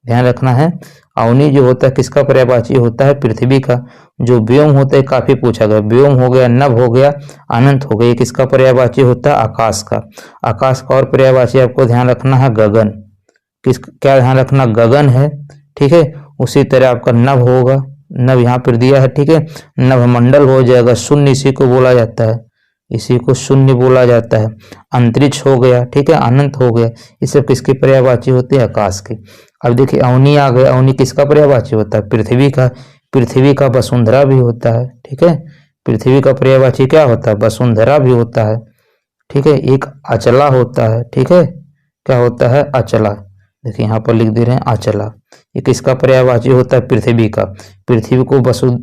ध्यान रखना है। अवनी जो होता है किसका पर्यायवाची होता है? पृथ्वी का। जो व्योम होता है, काफी पूछा गया, व्योम हो गया, नभ हो गया, अनंत हो गया, किसका पर्यायवाची होता है? आकाश का। आकाश का और पर्यायवाची आपको ध्यान रखना है गगन। क्या ध्यान रखना? गगन है, ठीक है। उसी तरह आपका नभ होगा, नभ यहाँ पर दिया है, ठीक है। नभ मंडल हो जाएगा, शून्य इसी को बोला जाता है, इसी को शून्य बोला जाता है। अंतरिक्ष हो गया, ठीक है, अनंत हो गया, ये सब किसके पर्यायवाची होते हैं? आकाश के। अब देखिए, अवनी आ गया, अवनी किसका पर्यायवाची होता है? पृथ्वी का। पृथ्वी का वसुंधरा भी होता है, ठीक है। पृथ्वी का पर्यायवाची क्या होता है? वसुंधरा भी होता है, ठीक है। एक अचला होता है, ठीक है। क्या होता है? अचला। देखिए यहाँ पर लिख दे रहे हैं अचला। ये किसका पर्यायवाची होता है? पृथ्वी का। पृथ्वी को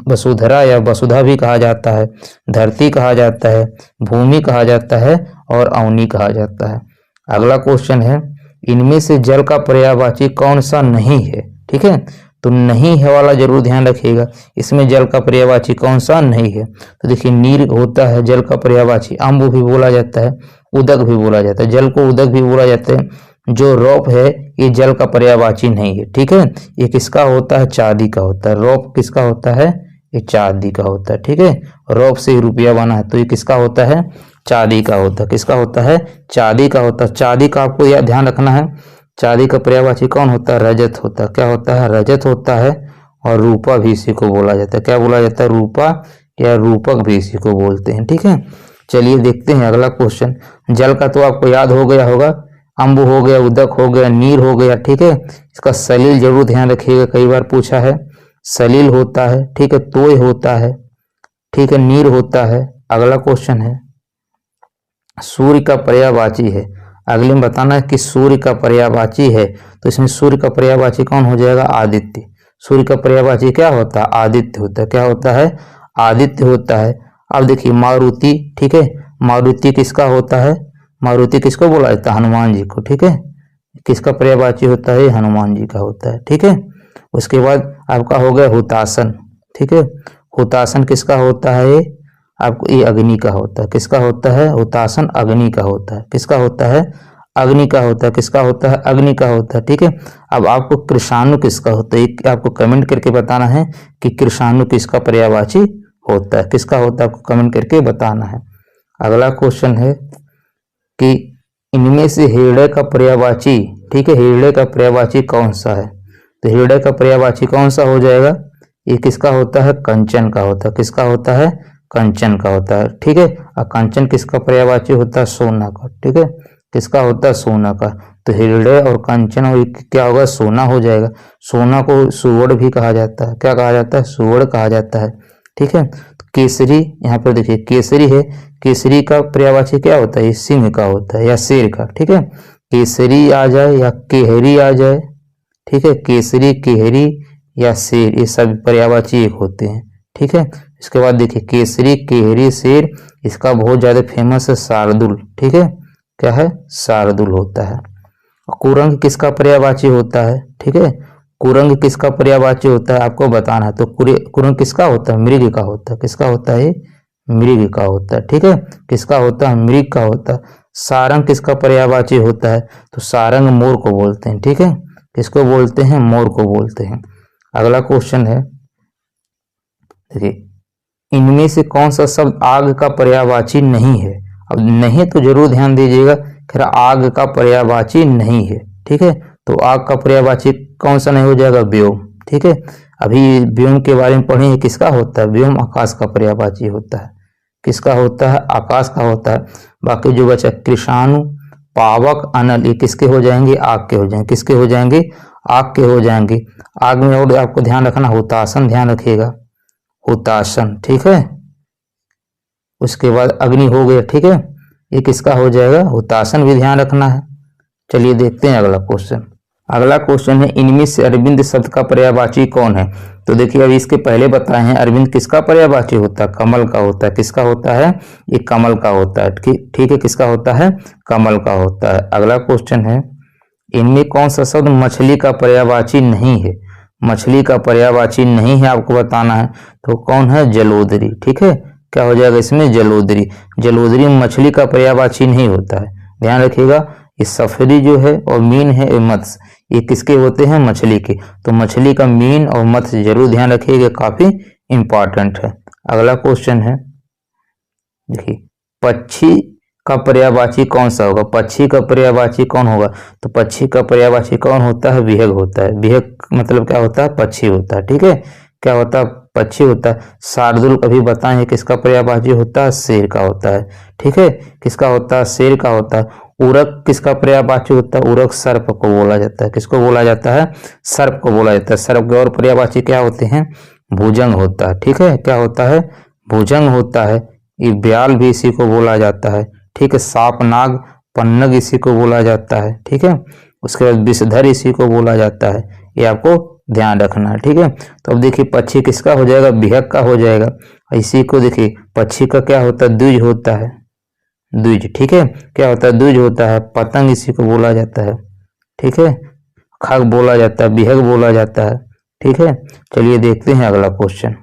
वसुधरा या वसुधा भी कहा जाता है, धरती कहा जाता है, भूमि कहा जाता है और अवनी कहा जाता है। अगला क्वेश्चन है, इनमें से जल का पर्यायवाची कौन सा नहीं है? ठीक है, तो नहीं है वाला जरूर ध्यान रखिएगा। इसमें जल का पर्यायवाची कौन सा नहीं है? तो देखिए, नीर होता है जल का पर्यायवाची, अम्ब भी बोला जाता है, उदक भी बोला जाता है। जल को उदक भी बोला जाता है, जो रौप है ये जल का पर्यायवाची नहीं है, ठीक है। ये किसका होता है, चांदी का होता है। रौप किसका होता है, ये चांदी का होता है, ठीक है। रौप से ही रुपया बना है तो ये किसका होता है, चांदी का होता है। किसका होता है, चांदी का होता है। चांदी का आपको यह ध्यान रखना है, चांदी का पर्यायवाची कौन होता है, रजत होता है। क्या होता है, रजत होता है। और रूपा भी इसी को बोला जाता है। क्या बोला जाता है, रूपा या रूपक भी इसी को बोलते हैं, ठीक है। चलिए देखते हैं अगला क्वेश्चन। जल का तो आपको याद हो गया होगा, अम्ब हो गया, उदक हो गया, नीर हो गया, ठीक है। इसका सलील जरूर ध्यान रखिएगा, कई बार पूछा है। सलील होता है, ठीक है, तोय होता है, ठीक है, नीर होता है। अगला क्वेश्चन है, सूर्य का पर्यायवाची है। अगले में बताना है कि सूर्य का पर्यायवाची है, तो इसमें सूर्य का पर्यायवाची कौन हो जाएगा, आदित्य। सूर्य का पर्यायवाची क्या होता है, आदित्य होता है। क्या होता है, आदित्य होता है। अब देखिए मारुति, ठीक है, मारुति किसका होता है, मारुति किसको बोला जाता है, हनुमान जी को, ठीक है। किसका पर्यायवाची होता है, हनुमान जी का होता है, ठीक है। उसके बाद आपका हो गया हुतासन, ठीक है। हुतासन किसका होता है, आपको ये अग्नि का होता है। किसका होता है, हुतासन अग्नि का होता है। किसका होता है, अग्नि का होता है। किसका होता है, अग्नि का होता है, ठीक है। अब आपको कृषाणु किसका होता है, आपको कमेंट करके बताना है कि कृषाणु किसका पर्यायवाची होता है। किसका होता है, आपको कमेंट करके बताना है। अगला क्वेश्चन है कि इनमें से हृदय का पर्यायवाची, ठीक है, हृदय का पर्यायवाची कौन सा है। तो हृदय का पर्यायवाची कौन सा हो जाएगा, ये किसका होता है, कंचन का होता है। किसका होता है, कंचन का होता है, ठीक है। और कंचन किसका पर्यायवाची होता है, सोना का, ठीक है। किसका होता है, सोना का। तो हृदय और कंचन और क्या होगा, सोना हो जाएगा। सोना को सुवर्ण भी कहा जाता है। क्या कहा जाता है, सुवर्ण कहा जाता है, ठीक है। तो केसरी, यहाँ पर देखिए केसरी है, केसरी का पर्यायवाची क्या होता है, सिंह का होता है या शेर का, ठीक है। केसरी आ जाए या केहरी आ जाए, ठीक है, केसरी, केहरी या शेर, ये सब पर्यायवाची एक होते हैं, ठीक है। इसके बाद देखिए केसरी, केहरी, शेर, इसका बहुत ज्यादा फेमस है शार्दुल, ठीक है। क्या है, शार्दुल होता है। कुरंग किसका पर्यायवाची होता है, ठीक है। कुरंग किसका पर्यायवाची होता है आपको बताना है। तो कुरंग किसका होता है, मृग का होता है। किसका होता है, मृग का होता है, ठीक है। किसका होता है, मृग का होता है। सारंग किसका पर्यायवाची होता है, तो सारंग मोर को बोलते हैं, ठीक है। किसको बोलते हैं, मोर को बोलते हैं। अगला क्वेश्चन है, देखिए इनमें से कौन सा शब्द आग का पर्यायवाची नहीं है। अब नहीं तो जरूर ध्यान दीजिएगा, खैर आग का पर्यायवाची नहीं है, ठीक है। तो आग का पर्यायवाची कौन सा नहीं हो जाएगा, व्योम, ठीक है। अभी व्योम के बारे में पढ़े, किसका होता है, व्योम आकाश का पर्यायवाची होता है। किसका होता है, आकाश का होता है। बाकी जो बचा कृषाणु, पावक, अनल, ये किसके हो जाएंगे, आग के हो जाएंगे। किसके हो जाएंगे, आग के हो जाएंगे। आग में और आपको ध्यान रखना, हुतासन ध्यान रखिएगा, हुतासन, ठीक है। उसके बाद अग्नि हो गया, ठीक है, ये किसका हो जाएगा, हुतासन भी ध्यान रखना है। चलिए देखते हैं अगला क्वेश्चन। अगला क्वेश्चन है, इनमें से अरविंद शब्द का पर्यायवाची कौन है। तो देखिए अभी इसके पहले बताए हैं, अरविंद किसका पर्यायवाची होता है, कमल का होता है। किसका होता है, ये कमल का होता है, ठीक है। किसका होता है, कमल का होता है। अगला क्वेश्चन है, इनमें कौन सा शब्द मछली का पर्यायवाची नहीं है। मछली का पर्यायवाची नहीं है आपको बताना है, तो कौन है, जलोदरी, ठीक है। क्या हो जाएगा इसमें, जलोदरी। जलोदरी मछली का पर्यायवाची नहीं होता है, ध्यान रखिएगा। ये सफरी जो है और मीन है, ये मत्स्य, ये किसके होते हैं, मछली के। तो मछली का मीन और मत्स्य जरूर ध्यान रखिएगा, काफी इंपॉर्टेंट है। अगला क्वेश्चन है, देखिए पक्षी का पर्यायवाची कौन सा होगा। पक्षी का पर्यायवाची कौन होगा, तो पक्षी का पर्यायवाची कौन होता है, विहग होता है। विहग मतलब क्या होता है, पक्षी होता है, ठीक है। क्या होता है, पक्षी होता है। शार्दुल कभी बताएं किसका पर्यायवाची होता है, शेर का होता है, ठीक है। किसका होता है, शेर का होता है। उरक किसका पर्यायवाची होता है, उरक सर्प को बोला जाता है। किसको बोला जाता है, सर्प को बोला जाता है। सर्प के और पर्यायवाची क्या होते हैं, भुजंग होता है, ठीक है। क्या होता है, भुजंग होता है। ये ब्याल भी इसी को बोला जाता है, ठीक है। सांप, नाग, पन्नग इसी को बोला जाता है, ठीक है। उसके बाद विषधर इसी को बोला जाता है, ये आपको ध्यान रखना है, ठीक है। तो अब देखिए पक्षी किसका हो जाएगा, विहग का हो जाएगा। इसी को देखिए पक्षी का क्या होता है, द्विज होता है, द्विज, ठीक है। क्या होता है, द्विज होता है। पतंग इसी को बोला जाता है, ठीक है। खग बोला जाता है, विहग बोला जाता है, ठीक है। चलिए देखते हैं अगला क्वेश्चन।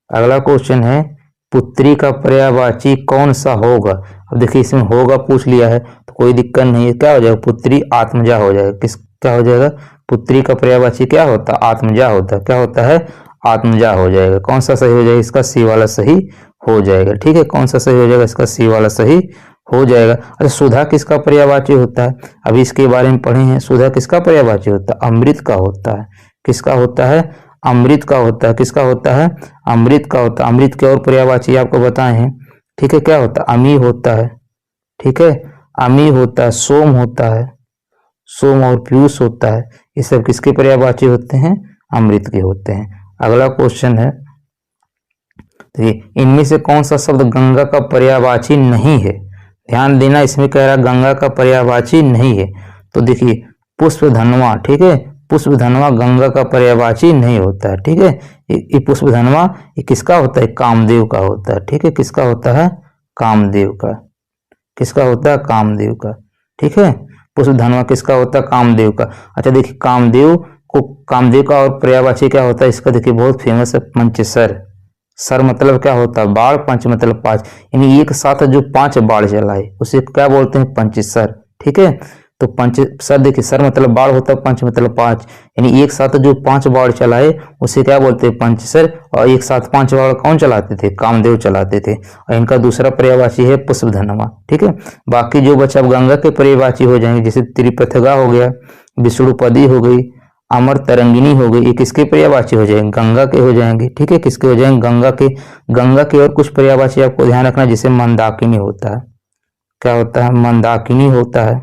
अगला क्वेश्चन है, पुत्री का पर्यायवाची कौन सा होगा। अब देखिए इसमें होगा पूछ लिया है तो कोई दिक्कत नहीं है, क्या हो जाएगा पुत्री आत्मजा हो जाएगा। किस क्या हो जाएगा, पुत्री का पर्यायवाची क्या होता है, आत्मजा होता है। क्या होता है, आत्मजा हो जाएगा। कौन सा सही हो जाएगा, इसका सी वाला सही हो जाएगा। ठीक है, कौन सा सही हो जाएगा, इसका सी वाला सही हो जाएगा। अच्छा, सुधा किसका पर्यायवाची होता है, अभी इसके बारे में पढ़े हैं। सुधा किसका पर्यायवाची होता है, अमृत का होता है। किसका होता है, अमृत का होता है। किसका होता है, अमृत का होता है। अमृत के और पर्यायवाची आपको बताए हैं। ठीक है, क्या होता है, अमी होता है। ठीक है, अमी होता है, सोम होता है, सोम और पीयूष होता है। ये सब किसके पर्यायवाची होते हैं, अमृत के होते हैं। अगला क्वेश्चन है, देखिए इनमें से कौन सा शब्द गंगा का पर्यायवाची नहीं है। ध्यान देना, इसमें कह रहा गंगा का पर्यायवाची नहीं है। तो देखिए पुष्पधनवा, ठीक है, पुष्पधनवा गंगा का पर्यायवाची नहीं होता है। ठीक है, ये पुष्पधनवा ये किसका होता है, कामदेव का होता है। ठीक है, किसका होता है, कामदेव का। किसका होता है, कामदेव का। ठीक है, पुष्पधनवा किसका होता है, कामदेव का। अच्छा देखिए कामदेव का और पर्यायवाची क्या होता है इसका, देखिए बहुत फेमस है, पंचसर। सर मतलब क्या होता है, बाढ़, पंच मतलब 5, यानी एक साथ जो 5 बाढ़ चलाए उसे क्या बोलते हैं, पंचसर। ठीक है, तो पंच सर देखिए, सर मतलब बाढ़ होता है, पंच मतलब 5, यानी एक साथ जो 5 बाढ़ चलाए उसे क्या बोलते हैं, पंचसर। और एक साथ 5 बाढ़ कौन चलाते थे, कामदेव चलाते थे। और इनका दूसरा पर्यायवाची है पुष्पधनवा। ठीक है, बाकी जो बच्चा गंगा के पर्यायवाची हो जाएंगे, जैसे त्रिपथगा हो गया, विष्णुपदी हो गई, अमर तरंगिनी हो गई, ये किसके पर्यायवाची हो जाएंगे, गंगा के हो जाएंगे। ठीक है, किसके हो जाएंगे, गंगा के। गंगा के और कुछ पर्यायवाची आपको ध्यान रखना, जैसे मंदाकिनी होता है। क्या होता है, मंदाकिनी होता है,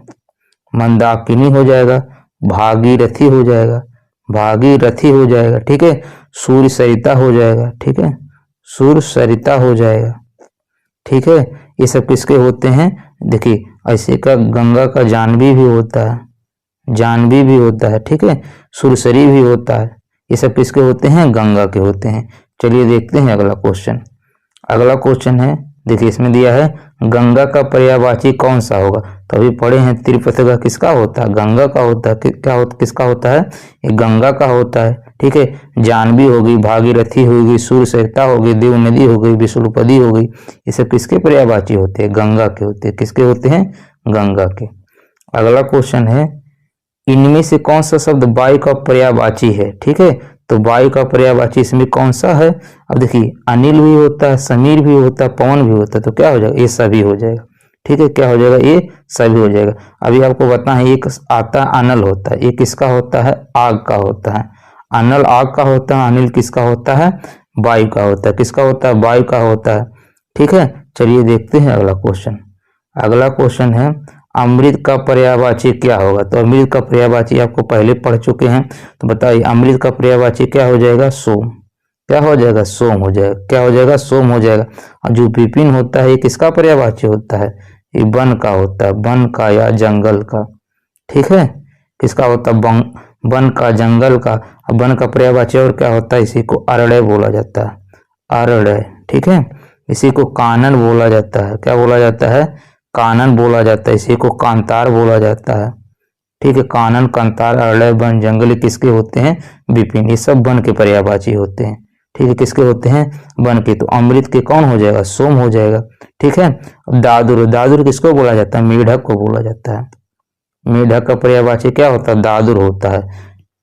मंदाकिनी हो जाएगा, भागीरथी हो जाएगा, भागीरथी हो जाएगा। ठीक है, सूर्य सरिता हो जाएगा। ठीक है, सूर्य सरिता हो जाएगा। ठीक है, ये सब किसके होते हैं, देखिए ऐसे का गंगा का जानवी भी होता है, जानवी भी होता है। ठीक है, सुरसरी भी होता है। ये सब किसके होते हैं, गंगा के होते हैं। चलिए देखते हैं अगला क्वेश्चन। अगला क्वेश्चन है, देखिए इसमें दिया है गंगा का पर्यायवाची कौन सा होगा। तो अभी पढ़े हैं त्रिपथगा किसका होता है, गंगा का होता है। किसका होता है, ये गंगा का होता है। ठीक है, जानवी होगी, भागीरथी होगी, सूरसरिता होगी, देव नदी हो गई, विष्णुपदी हो गई, ये सब किसके पर्यायवाची होते हैं, गंगा के होते हैं। किसके होते हैं, गंगा के। अगला क्वेश्चन है, इनमें से कौन सा शब्द वायु का पर्यायवाची है। ठीक है, तो वायु का पर्यायवाची इसमें कौन सा है, अब देखिए अनिल भी होता है, समीर भी होता है, पवन भी होता है। तो क्या हो जाएगा, ये सभी हो जाएगा। ठीक है, क्या हो जाएगा, ये सभी हो जाएगा। अभी आपको बताना है, एक आता है अनल होता है, ये किसका होता है, आग का होता है। अनल आग का होता है, अनिल किसका होता है, वायु का होता है। किसका होता है, वायु का होता है। ठीक है, चलिए देखते हैं अगला क्वेश्चन। अगला क्वेश्चन है, अमृत का पर्यायवाची क्या होगा। तो अमृत का पर्यायवाची आपको पहले पढ़ चुके हैं, तो बताइए अमृत का पर्यायवाची क्या हो जाएगा, सोम। क्या हो जाएगा, सोम हो जाएगा। क्या हो जाएगा, सोम हो जाएगा। और जो विपिन होता है ये किसका पर्यायवाची होता है, ये वन का होता है, वन का या जंगल का। ठीक है, किसका होता है, वन का, जंगल का। वन का पर्यायवाची और क्या होता है, इसी को अरण्य बोला जाता है, अरण्य। ठीक है, इसी को कानन बोला जाता है। क्या बोला जाता है, कानन बोला जाता है। इसी को कांतार बोला जाता है। ठीक है, कानन, कांतार, अरण्य, वन, जंगल किसके होते हैं, विपिन। ये सब वन के पर्यायवाची होते हैं। ठीक है, किसके होते हैं, वन के। तो अमृत के कौन हो जाएगा, सोम हो जाएगा। ठीक है, दादुर, दादुर किसको बोला जाता है, मेढक को बोला जाता है। मेढक का पर्यायवाची क्या होता है, दादुर होता है।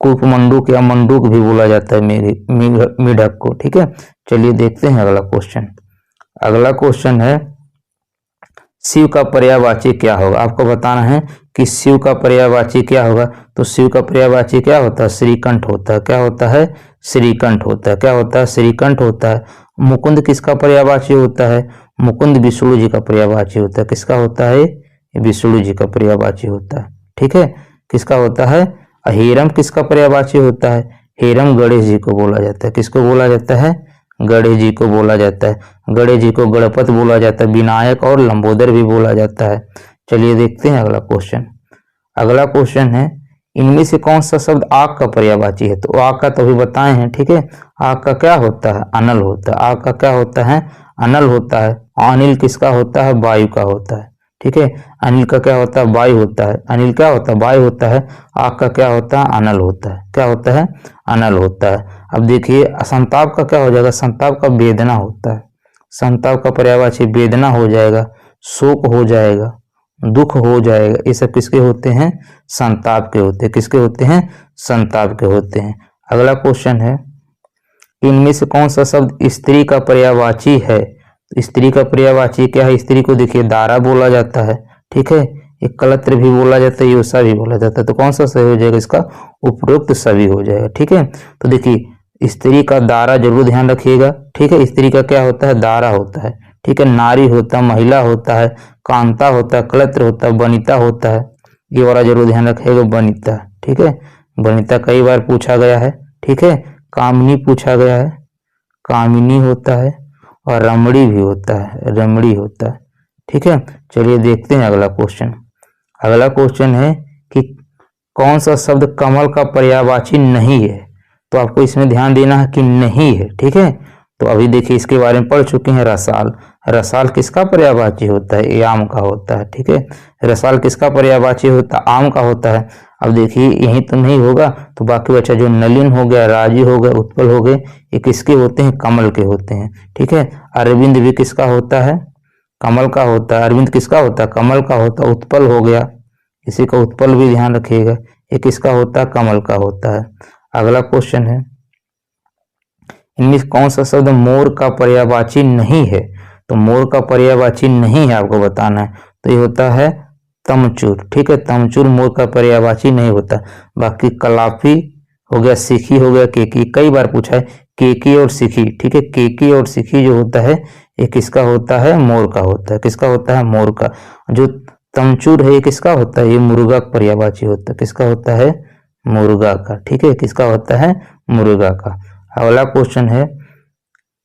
कूपमंडूक या मंडूक भी बोला जाता है मेढक को। ठीक है, चलिए देखते हैं अगला क्वेश्चन। अगला क्वेश्चन है, शिव का पर्यायवाची क्या होगा। आपको बताना है कि शिव का पर्यायवाची क्या होगा। तो शिव का पर्यायवाची क्या होता है, श्रीकंठ होता है। क्या होता है, श्रीकंठ होता है। क्या होता है, श्रीकंठ होता है। मुकुंद किसका पर्यायवाची होता है, मुकुंद विष्णु जी का पर्यायवाची होता है। किसका होता है, विष्णु जी का पर्यायवाची होता है। ठीक है, किसका होता है, हेरम किसका पर्यायवाची होता है, हेरम गणेश जी को बोला जाता है। किसको बोला जाता है, गणेश जी को बोला जाता है। गणेश जी को गणपत बोला जाता है, विनायक और लंबोदर भी बोला जाता है। चलिए देखते हैं अगला क्वेश्चन। अगला क्वेश्चन है, इनमें से कौन सा शब्द आग का पर्यायवाची है। तो आग का तो अभी बताए हैं। ठीक है, आग का क्या होता है, अनल होता है। आग का क्या होता है, अनल होता है। अनिल किसका होता है, वायु का होता है। ठीक है, अनिल का क्या होता है, वायु होता है। अनिल क्या होता है, वायु होता है। आग का क्या होता है, अनल होता है। क्या होता है, अनल होता है। अब देखिए संताप का क्या हो जाएगा, संताप का वेदना होता है। संताप का पर्यायवाची वेदना हो जाएगा। शोक हो जाएगा, दुख हो जाएगा, ये सब किसके होते हैं? संताप के होते हैं। किसके होते हैं? संताप के होते हैं। अगला क्वेश्चन है, इनमें से कौन सा शब्द स्त्री का पर्यायवाची है? तो स्त्री का पर्यायवाची क्या है? स्त्री को देखिए दारा बोला जाता है, ठीक है, एक कलत्र भी बोला जाता है, योसा भी बोला जाता है। तो कौन सा सही हो जाएगा इसका? उपरोक्त सभी हो जाएगा, ठीक है। तो देखिए स्त्री का दारा जरूर ध्यान रखिएगा, ठीक है। स्त्री का क्या होता है? दारा होता है, ठीक है। नारी होता है, महिला होता है, कांता होता है, कलत्र होता है, वनिता होता है। ये वाला जरूर ध्यान रखिएगा, वनिता, ठीक है। वनिता कई बार पूछा गया है, ठीक है। कामिनी पूछा गया है, कामिनी होता है, और रमणी भी होता है, रमणी होता है, ठीक है। चलिए देखते हैं अगला क्वेश्चन। अगला क्वेश्चन है कि कौन सा शब्द कमल का पर्यायवाची नहीं है? तो आपको इसमें ध्यान देना है कि नहीं है, ठीक है। तो अभी देखिए इसके बारे में पढ़ चुके हैं। रसाल, रसाल किसका पर्यायवाची होता है? ये आम का होता है, ठीक है। रसाल किसका पर्यायवाची होता है? आम का होता है। अब देखिए यही तो नहीं होगा तो बाकी बचा जो नलिन हो गया, राजी हो गया, उत्पल हो गए, ये किसके होते हैं? कमल के होते हैं, ठीक है। अरविंद भी किसका होता है? कमल का होता है। अरविंद किसका होता है? कमल का होता है। उत्पल हो गया, इसी का उत्पल भी ध्यान रखिएगा, ये किसका होता है? कमल का होता है। अगला क्वेश्चन है, इनमें कौन सा शब्द मोर का पर्यायवाची नहीं है? तो मोर का पर्यायवाची नहीं है आपको बताना है, तो ये होता है तमचूर, ठीक है। तमचूर मोर का पर्यायवाची नहीं होता। बाकी कलापी हो गया, सिखी हो गया, केकी, कई बार पूछा है केकी और सिखी, ठीक है। केकी और सिखी जो होता है ये किसका होता है? मोर का होता है। किसका होता है? मोर का। जो तमचूर है ये किसका होता है? ये मुर्गा का पर्यायवाची होता है। किसका होता है? मुर्गा का, ठीक है। किसका होता है? मुर्गा का। अगला क्वेश्चन है,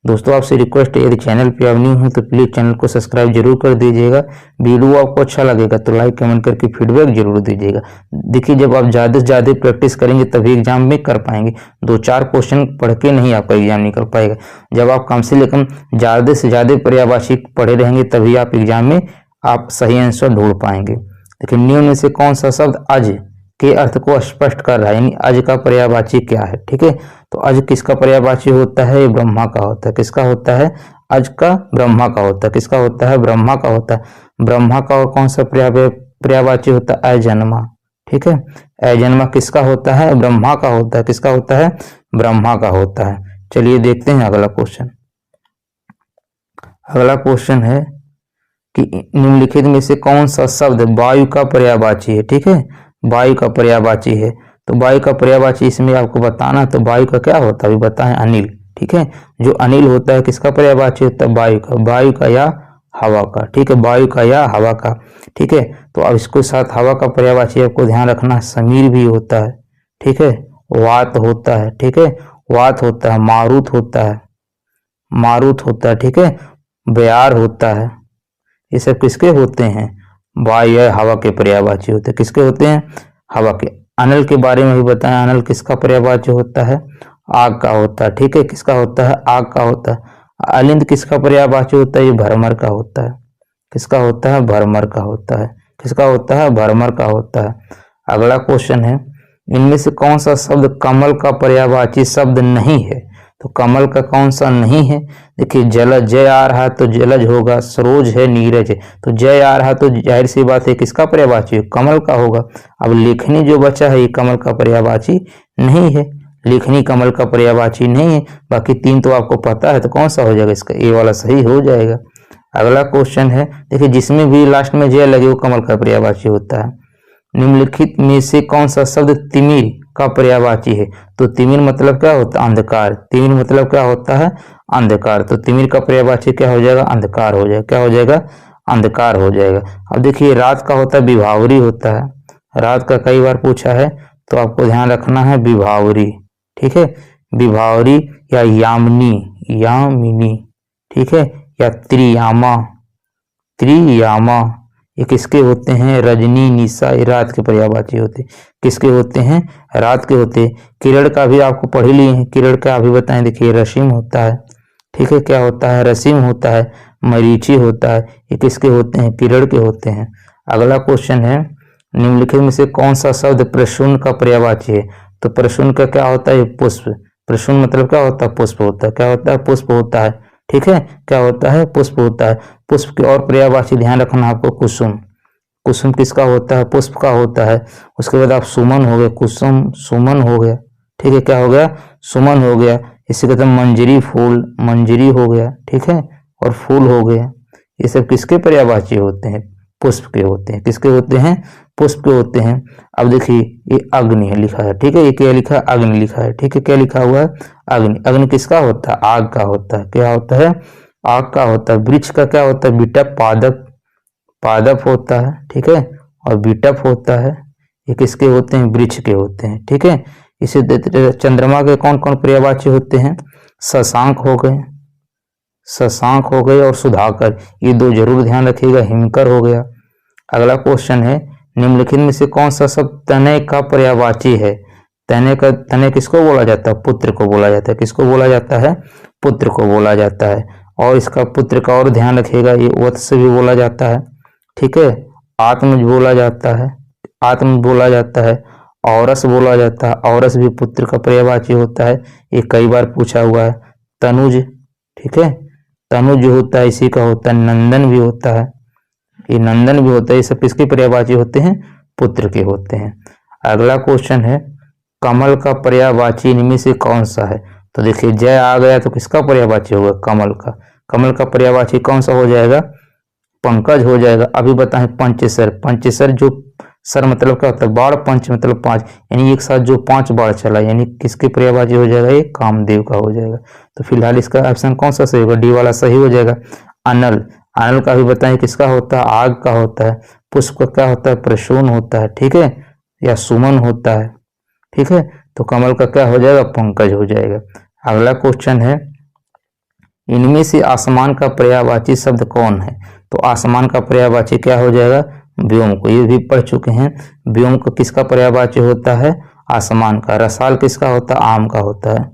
दोस्तों आपसे रिक्वेस्ट है यदि चैनल पे आप न्यू हैं तो प्लीज चैनल को सब्सक्राइब जरूर कर दीजिएगा। वीडियो आपको अच्छा लगेगा तो लाइक कमेंट करके फीडबैक जरूर दीजिएगा। देखिए जब आप ज़्यादा से ज़्यादा प्रैक्टिस करेंगे तभी एग्जाम में कर पाएंगे। 2-4 क्वेश्चन पढ़ के नहीं आपका एग्जाम निकल पाएगा। जब आप कम से कम ज़्यादा से ज़्यादा पर्यायवाची पढ़े रहेंगे तभी आप एग्जाम में आप सही आंसर ढूंढ पाएंगे। देखिए निम्न में से कौन सा शब्द अज के अर्थ को स्पष्ट कर रहा है, यानी अज का पर्यायवाची क्या है, ठीक है। तो अज किसका पर्यायवाची होता है? ब्रह्मा का होता है। किसका होता है? अज का ब्रह्मा का होता है। किसका होता है? ब्रह्मा का होता है। ब्रह्मा का और कौन सा पर्यायवाची होता है? अजन्मा, ठीक है। अजन्मा किसका होता है? ब्रह्मा का होता है। किसका होता है? ब्रह्मा का होता है। चलिए देखते हैं अगला क्वेश्चन। अगला क्वेश्चन है कि निम्नलिखित में से कौन सा शब्द वायु का पर्यायवाची है, ठीक है। वायु का पर्यायवाची है, तो वायु का पर्यायवाची इसमें आपको बताना। तो वायु का क्या होता है अभी बताएं? अनिल, ठीक है। जो अनिल होता है किसका पर्यायवाची होता है? वायु का। वायु का या हवा का, ठीक है। वायु का या हवा का, ठीक है। तो अब इसको साथ हवा का पर्यायवाची आपको ध्यान रखना, समीर भी होता है, ठीक है। वात होता है, ठीक है। वात होता है, मारुत होता है, मारुत होता है, ठीक है। ब्यार होता है, ये सब किसके होते हैं? वायु या हवा के पर्यायवाची होते हैं। किसके होते हैं? हवा के। अनल के बारे में भी बताएं, अनल किसका पर्यायवाची होता है? आग का होता है, ठीक है। किसका होता है? आग का होता है। अलिंद किसका पर्यायवाची होता है? ये भरमर का होता है। किसका होता है? भरमर का होता है। किसका होता है? भरमर का होता है। अगला क्वेश्चन है, इनमें से कौन सा शब्द कमल का पर्यायवाची शब्द नहीं है? तो कमल का कौन सा नहीं है? देखिए जलज, जय आ रहा तो जलज होगा, सरोज है, नीरज है, तो जय आ रहा तो जाहिर सी बात है किसका पर्यायवाची? कमल का होगा। अब लेखनी जो बचा है ये कमल का पर्यायवाची नहीं है, लेखनी कमल का पर्यायवाची नहीं है। बाकी 3 तो आपको पता है, तो कौन सा हो जाएगा इसका? ए वाला सही हो जाएगा। अगला क्वेश्चन है, देखिए जिसमें भी लास्ट में जय लगे वो कमल का पर्यायवाची होता है। निम्नलिखित में से कौन सा शब्द तिमिर का पर्यायवाची है? तो तिमिर मतलब क्या होता है? अंधकार। तिमिर मतलब क्या होता है? अंधकार। तो तिमिर का पर्यायवाची क्या हो जाएगा? अंधकार हो जाएगा। क्या हो जाएगा? अंधकार हो जाएगा। अब देखिए रात का होता है विभावरी होता है। रात का कई बार पूछा है तो आपको ध्यान रखना है विभावरी, ठीक है। विभावरी या यामिनी, यामिनी, ठीक है, या त्रियामा, त्रियामा, ये किसके होते हैं? रजनी, निशा, ये रात के पर्यायवाची होते हैं। किसके होते हैं? रात के होते हैं। किरण का भी आपको पढ़ लिए हैं, किरण का अभी बताएं। देखिए रश्मि होता है, ठीक है। क्या होता है? रश्मि होता है, मरीचि होता है, ये किसके होते हैं? किरण के होते हैं। अगला क्वेश्चन है, निम्नलिखित में से कौन सा शब्द प्रसून का पर्यायवाची है? तो प्रसून का क्या होता है? पुष्प। प्रसून मतलब क्या होता है? पुष्प होता है। क्या होता है? पुष्प होता है। ठीक है, क्या होता है, पुष्प होता है। पुष्प के और पर्यायवाची ध्यान रखना आपको, कुसुम, कुसुम किसका होता है, पुष्प का होता है। उसके बाद आप सुमन हो गए, कुसुम सुमन हो गया, ठीक है, क्या हो गया, सुमन हो गया। इसी के बाद मंजरी फूल, मंजरी हो गया, ठीक है, और फूल हो गया। ये सब किसके पर्यायवाची होते हैं, पुष्प के होते हैं। किसके होते हैं, पुष्प के होते हैं। अब देखिए ये अग्नि है लिखा है, ठीक है, ये क्या लिखा है, अग्नि लिखा है, ठीक है, क्या लिखा हुआ है, अग्नि। अग्नि किसका होता है, आग का होता है। क्या होता है, आग का होता है। वृक्ष का क्या होता है, बीटप, पादप, पादप होता है, ठीक है, और बीटप होता है। ये किसके होते हैं, वृक्ष के होते हैं, ठीक है। इसे चंद्रमा के कौन कौन पर्यायवाची होते हैं, शशांक हो गए, शशांक हो गए और सुधाकर, ये दो जरूर ध्यान रखिएगा। हिमकर हो गया। अगला क्वेश्चन है, निम्नलिखित में से कौन सा शब्द तनय का पर्यायवाची है। तनय का, तनय किसको बोला जाता है, पुत्र को बोला जाता है। किसको बोला जाता है, पुत्र को बोला जाता है। और इसका पुत्र का और ध्यान रखिएगा, ये वत्स भी बोला जाता है, ठीक है, आत्मज बोला जाता है, आत्म बोला जाता है, औरस बोला जाता है। औरस भी पुत्र का पर्यायवाची होता है, ये कई बार पूछा हुआ है। तनुज, ठीक है, तनुज जो होता है इसी का होता है। नंदन भी होता है, ये नंदन भी होता है। ये सब किसके पर्यायवाची होते हैं, पुत्र के होते हैं। अगला क्वेश्चन है, कमल का पर्यायवाची इनमें से कौन सा है। तो देखिए जय आ गया तो किसका पर्यायवाची होगा, कमल का। कमल का पर्यायवाची कौन सा हो जाएगा, पंकज हो जाएगा। अभी बताएं पंचेसर, पंचेसर जो सर मतलब क्या होता है, बाढ़, पंच मतलब पांच, यानी एक साथ जो 5 बार चला, यानी किसके पर्यायवाची हो जाएगा, ये कामदेव का हो जाएगा। तो फिलहाल इसका ऑप्शन कौन सा सही होगा, डी वाला सही हो जाएगा। अनल, अनल का भी बताएं किसका होता है, आग का होता है। पुष्प का क्या होता है, प्रसून होता है, ठीक है, या सुमन होता है, ठीक है। तो कमल का क्या हो जाएगा, पंकज हो जाएगा। अगला क्वेश्चन है, इनमें से आसमान का पर्यायवाची शब्द कौन है। तो आसमान का पर्यायवाची क्या हो जाएगा, व्योम को, ये भी पढ़ चुके हैं। व्योम को किसका पर्यायवाची होता है, आसमान का। रसाल किसका होता है, आम का होता है।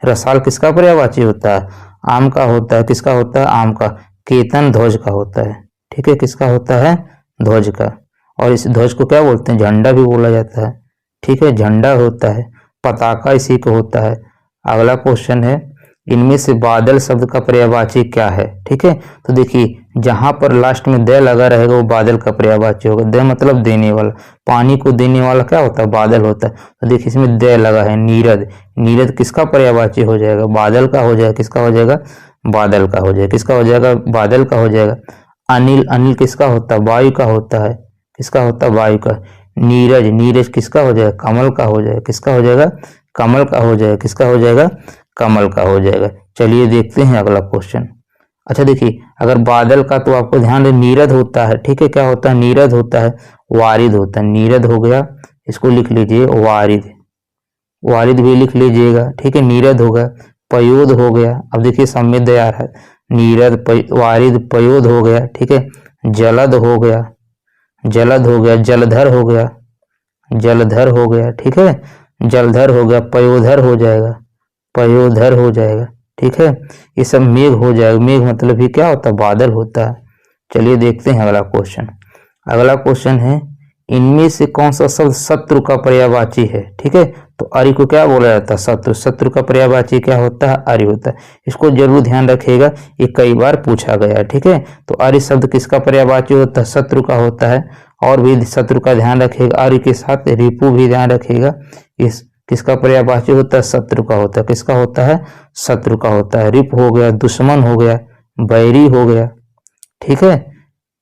रसाल किसका पर्यायवाची होता है, आम का होता है। किसका होता है, आम का। केतन ध्वज का होता है, ठीक है, किसका होता है, ध्वज का। और इस ध्वज को क्या बोलते हैं, झंडा भी बोला जाता है, ठीक है, झंडा होता है। पताका इसी को होता है। अगला क्वेश्चन है, इनमें से बादल शब्द का पर्यायवाची क्या है, ठीक है। तो देखिए जहां पर लास्ट में दे लगा रहेगा वो बादल का पर्यायवाची होगा। दे मतलब देने वाला, पानी को देने वाला क्या होता है, बादल होता है। तो देखिए इसमें दे लगा है, नीरद, नीरद किसका पर्यायवाची हो जाएगा, बादल का हो जाएगा। किसका हो जाएगा, बादल का हो जाएगा। किसका हो जाएगा, बादल का हो जाएगा। अनिल, अनिल किसका होता है, वायु का होता है। किसका होता है, वायु का। नीरज, नीरज किसका हो जाएगा, कमल का हो जाएगा। किसका हो जाएगा, कमल का हो जाएगा। किसका हो जाएगा, कमल का हो जाएगा। चलिए देखते हैं अगला क्वेश्चन। अच्छा देखिए, अगर बादल का तो आपको ध्यान दे, नीरद होता है, ठीक है, क्या होता है, नीरद होता है, वारिद होता है। नीरद हो गया, इसको लिख लीजिए वारिद, वारिद भी लिख लीजिएगा, ठीक है, नीरद हो गया। पयोद हो गया, अब देखिए सब में दे आ रहा है, नीरद वारिद पयोद हो गया, ठीक है। जलद हो गया, जलद हो गया। जलधर हो गया, जलधर हो गया, ठीक है, जलधर हो गया। पयोधर हो जाएगा, पयोधर हो जाएगा, ठीक है। ये सब मेघ हो जाएगा। मेघ मतलब भी क्या होता है, बादल होता है। चलिए देखते हैं अगला क्वेश्चन। अगला क्वेश्चन है, इनमें से कौन सा शब्द शत्रु का पर्यायवाची है, ठीक है। तो अरि को क्या बोला जाता है, शत्रु। शत्रु का पर्यायवाची क्या होता है, अरि होता है। इसको जरूर ध्यान रखिएगा, ये कई बार पूछा गया है, ठीक है। तो अरि शब्द किसका पर्यायवाची होता है, शत्रु का होता है। और भी शत्रु का ध्यान रखिएगा, अरि के साथ रिपु भी ध्यान रखिएगा। इस किसका पर्यायवाची होता है, शत्रु का होता है। किसका होता है, शत्रु का होता है। रिप हो गया, दुश्मन हो गया, बैरी हो गया, ठीक है।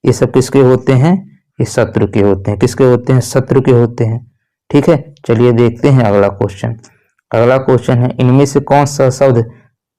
ये सब किसके होते हैं, ये शत्रु के होते हैं। किसके होते हैं, शत्रु के होते हैं, ठीक है। चलिए देखते हैं अगला क्वेश्चन। अगला क्वेश्चन है, इनमें से कौन सा शब्द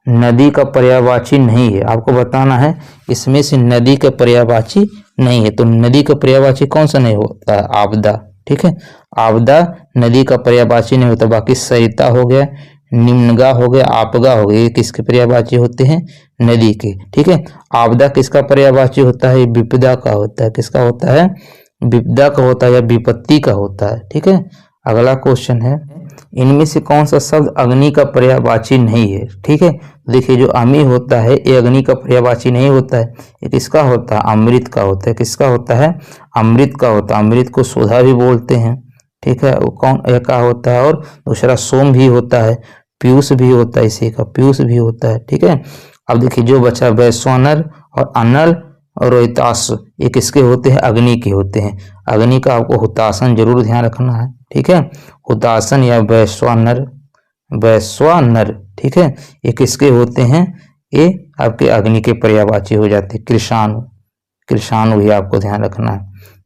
नदी का पर्यायवाची नहीं है। आपको बताना है इसमें से नदी का पर्यायवाची नहीं है। तो नदी का पर्यायवाची कौन सा नहीं होता है, आपदा, ठीक है। आपदा नदी का पर्यायवाची नहीं होता। बाकी सरिता हो गया, निम्नगा हो गया, आपगा हो गया, ये किसके पर्यायवाची होते हैं, नदी के, ठीक है। आपदा किसका पर्यायवाची होता है, विपदा का होता है। किसका होता है, विपदा का होता है या विपत्ति का होता है, ठीक है। अगला क्वेश्चन है, इनमें से कौन सा शब्द अग्नि का पर्यायवाची नहीं है, ठीक है। देखिए जो अमी होता है ये अग्नि का पर्यायवाची नहीं होता है। ये किसका होता है, अमृत का होता है। किसका होता है, अमृत का होता है। अमृत को सुधा भी बोलते हैं, ठीक है, वो कौन का होता है। और दूसरा सोम भी होता है, पीयूष भी होता है, इसी का पीयूष भी होता है, ठीक है। अब देखिए जो बचा वैश्वानर और अनल और रोहिताश्व, ये किसके होते हैं? अग्नि के होते हैं। अग्नि का आपको हुतासन जरूर ध्यान रखना है, ठीक है। हुतासन या वैश्वानर, वैश्वानर, ठीक है, ये किसके होते हैं? ये आपके अग्नि के पर्यायवाची हो जाते हैं। कृषाणु, कृषाणु भी आपको ध्यान रखना है,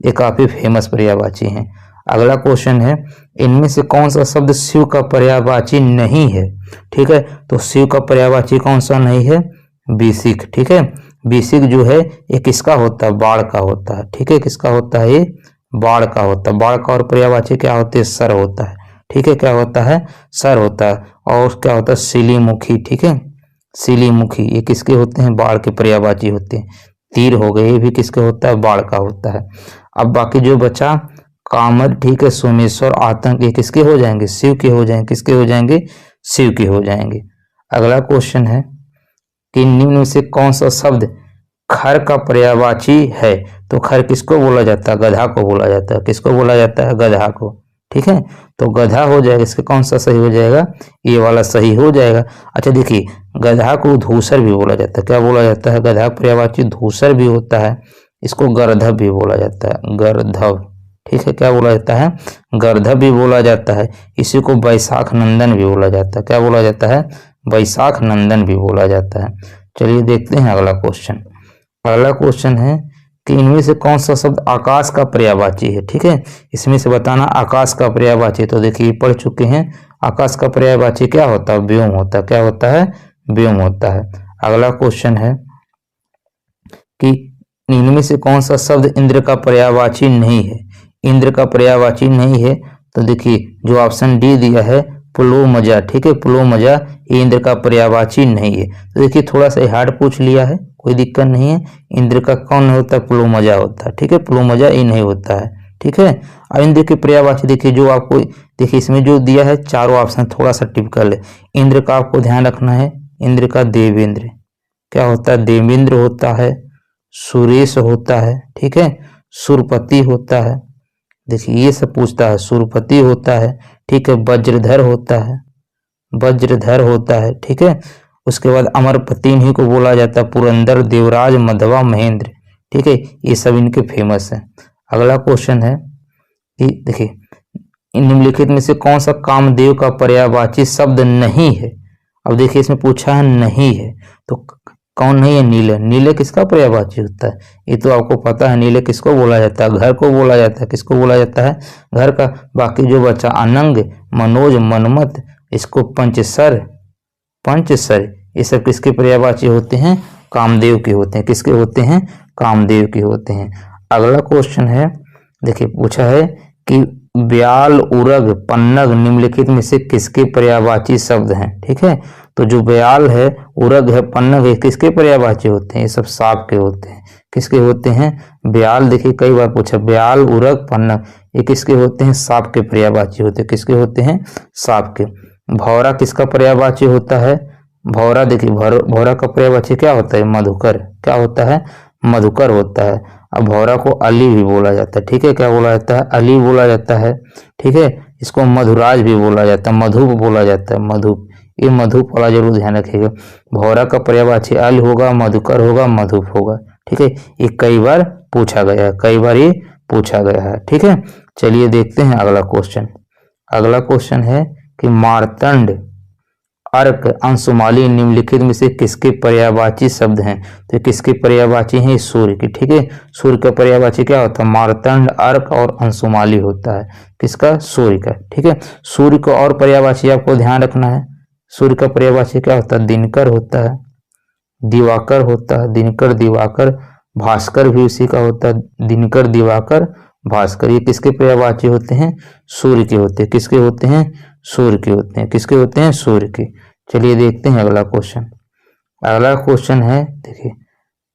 ये काफी फेमस पर्यायवाची हैं। अगला क्वेश्चन है, इनमें से कौन सा शब्द शिव का पर्यायवाची नहीं है? ठीक है, तो शिव का पर्यायवाची कौन सा नहीं है? बीसिक, ठीक है। बीसिक जो है ये किसका होता है? बाढ़ का होता है, ठीक है। किसका होता है? ये बाढ़ का होता है। बाढ़ का और पर्यायवाची क्या होते हैं? सर होता है, ठीक है। क्या होता है? सर होता है। और क्या होता है? सिलीमुखी, ठीक है। सिलीमुखी ये किसके होते हैं? बाढ़ के पर्यायवाची होते हैं। तीर हो गए, ये भी किसके होता है? बाढ़ का होता है। अब बाकी जो बचा कामद, ठीक है, सोमेश्वर, आतंक, ये किसके हो जाएंगे? शिव के हो जाएंगे। किसके हो जाएंगे? शिव के हो जाएंगे। अगला क्वेश्चन है कि निम्न में से कौन सा शब्द खर का पर्यायवाची है? तो खर किसको बोला जाता है? गधा को बोला जाता है। किसको बोला जाता है? गधा को, ठीक है। तो गधा हो जाएगा, इसके कौन सा सही हो जाएगा? ये वाला सही हो जाएगा। अच्छा देखिए, गधा को धूसर भी बोला जाता है। क्या बोला जाता है? गधा पर्यायवाची धूसर भी होता है। इसको गर्धव भी बोला जाता है, गर्धव, ठीक है। क्या बोला जाता है? गर्धव भी बोला जाता है। इसी को वैशाख नंदन भी बोला जाता है। क्या बोला जाता है? वैशाख नंदन भी बोला जाता है। चलिए देखते हैं अगला क्वेश्चन। अगला क्वेश्चन है कि इनमें से कौन सा शब्द आकाश का पर्यायवाची है? ठीक है, इसमें से बताना आकाश का पर्यायवाची। तो देखिए पढ़ चुके हैं, आकाश का पर्यायवाची क्या होता है? व्योम होता है। क्या होता है? व्योम होता है। अगला क्वेश्चन है कि इनमें से कौन सा शब्द इंद्र का पर्यायवाची नहीं है? इंद्र का पर्यायवाची नहीं है, तो देखिए जो ऑप्शन डी दिया है पुलोमजा, ठीक है। पुलोमजा ये इंद्र का पर्यायवाची नहीं है। तो देखिए थोड़ा सा हार्ड पूछ लिया है, कोई दिक्कत नहीं है। इंद्र का कौन होता है? पुलोमजा होता है, ठीक है। पुलोमजा ये नहीं होता है, ठीक है। अब इंद्र के पर्यायवाची देखिए जो आपको, देखिए इसमें जो दिया है चारों ऑप्शन थोड़ा सा टिपिकल है। इंद्र का आपको ध्यान रखना है, इंद्र का देवेंद्र, क्या होता है? देवेंद्र होता है, सुरेश होता है, ठीक है, सुरपति होता है। देखिए ये सब पूछता है, सुरपति होता है, ठीक है, वज्रधर होता है, वज्रधर होता है, ठीक है। उसके बाद अमरपति इन्हीं को बोला जाता है, पुरंदर, देवराज, मधवा, महेंद्र, ठीक है। ये सब इनके फेमस है। अगला क्वेश्चन है कि देखिए निम्नलिखित में से कौन सा कामदेव का पर्यायवाची शब्द नहीं है? अब देखिए इसमें पूछा है नहीं है, तो कौन नहीं है? नीले। नीले किसका पर्यायवाची होता है? ये तो आपको पता है, नीले किसको बोला जाता है? घर को बोला जाता है। किसको बोला जाता है? घर का। बाकी जो बचा अनंग, मनोज, मनमत, इसको पंचसर, पंचसर, ये सब किसके पर्यायवाची होते हैं? कामदेव के होते हैं। किसके होते हैं? कामदेव के होते हैं। अगला क्वेश्चन है, देखिए पूछा है कि ब्याल, उरग, पन्नग निम्नलिखित में से किसके पर्यायवाची शब्द हैं? ठीक है, तो जो ब्याल है, उरग है, पन्नग है, किसके पर्यायवाची होते हैं? ये सब सांप के होते हैं। किसके होते हैं? ब्याल, देखिए कई बार पूछा, ब्याल, उरग, पन्नग, ये किसके होते हैं? सांप के पर्यायवाची होते हैं। किसके होते हैं? सांप के। भौरा किसका पर्यायवाची होता है? भौरा, देखिए भौरा का पर्यायवाची क्या होता है? मधुकर। क्या होता है? मधुकर होता है। अब भौरा को अली भी बोला जाता है, ठीक है। क्या बोला जाता है? अली बोला जाता है, ठीक है। इसको मधुराज भी बोला जाता है, मधुप बोला जाता है, मधुप। ये मधुप वाला जरूर ध्यान रखिएगा। भौरा का पर्यायवाची अल होगा, मधुकर होगा, मधुप होगा, ठीक है। ये कई बार पूछा गया है, कई बार ये पूछा गया है, ठीक है। चलिए देखते हैं अगला क्वेश्चन। अगला क्वेश्चन है कि मार्तंड, अर्क, अंशुमाली निम्नलिखित में से किसके पर्यायवाची शब्द हैं? तो किसके पर्यायवाची हैं? सूर्य की, ठीक है। सूर्य का पर्यायवाची क्या होता है? मार्तंड, अर्क और अंशुमाली होता है। किसका? सूर्य का, ठीक है। सूर्य को और पर्यायवाची आपको ध्यान रखना है। सूर्य का पर्यायवाची क्या होता है? दिनकर होता है, दिवाकर होता है, दिनकर, दिवाकर। भास्कर भी उसी का होता है, दिनकर, दिवाकर, भास्कर। ये किसके पर्यायवाची होते हैं? सूर्य के होते हैं। किसके होते हैं? सूर्य के होते हैं। किसके होते हैं? सूर्य के। चलिए देखते हैं अगला क्वेश्चन। अगला क्वेश्चन है, देखिए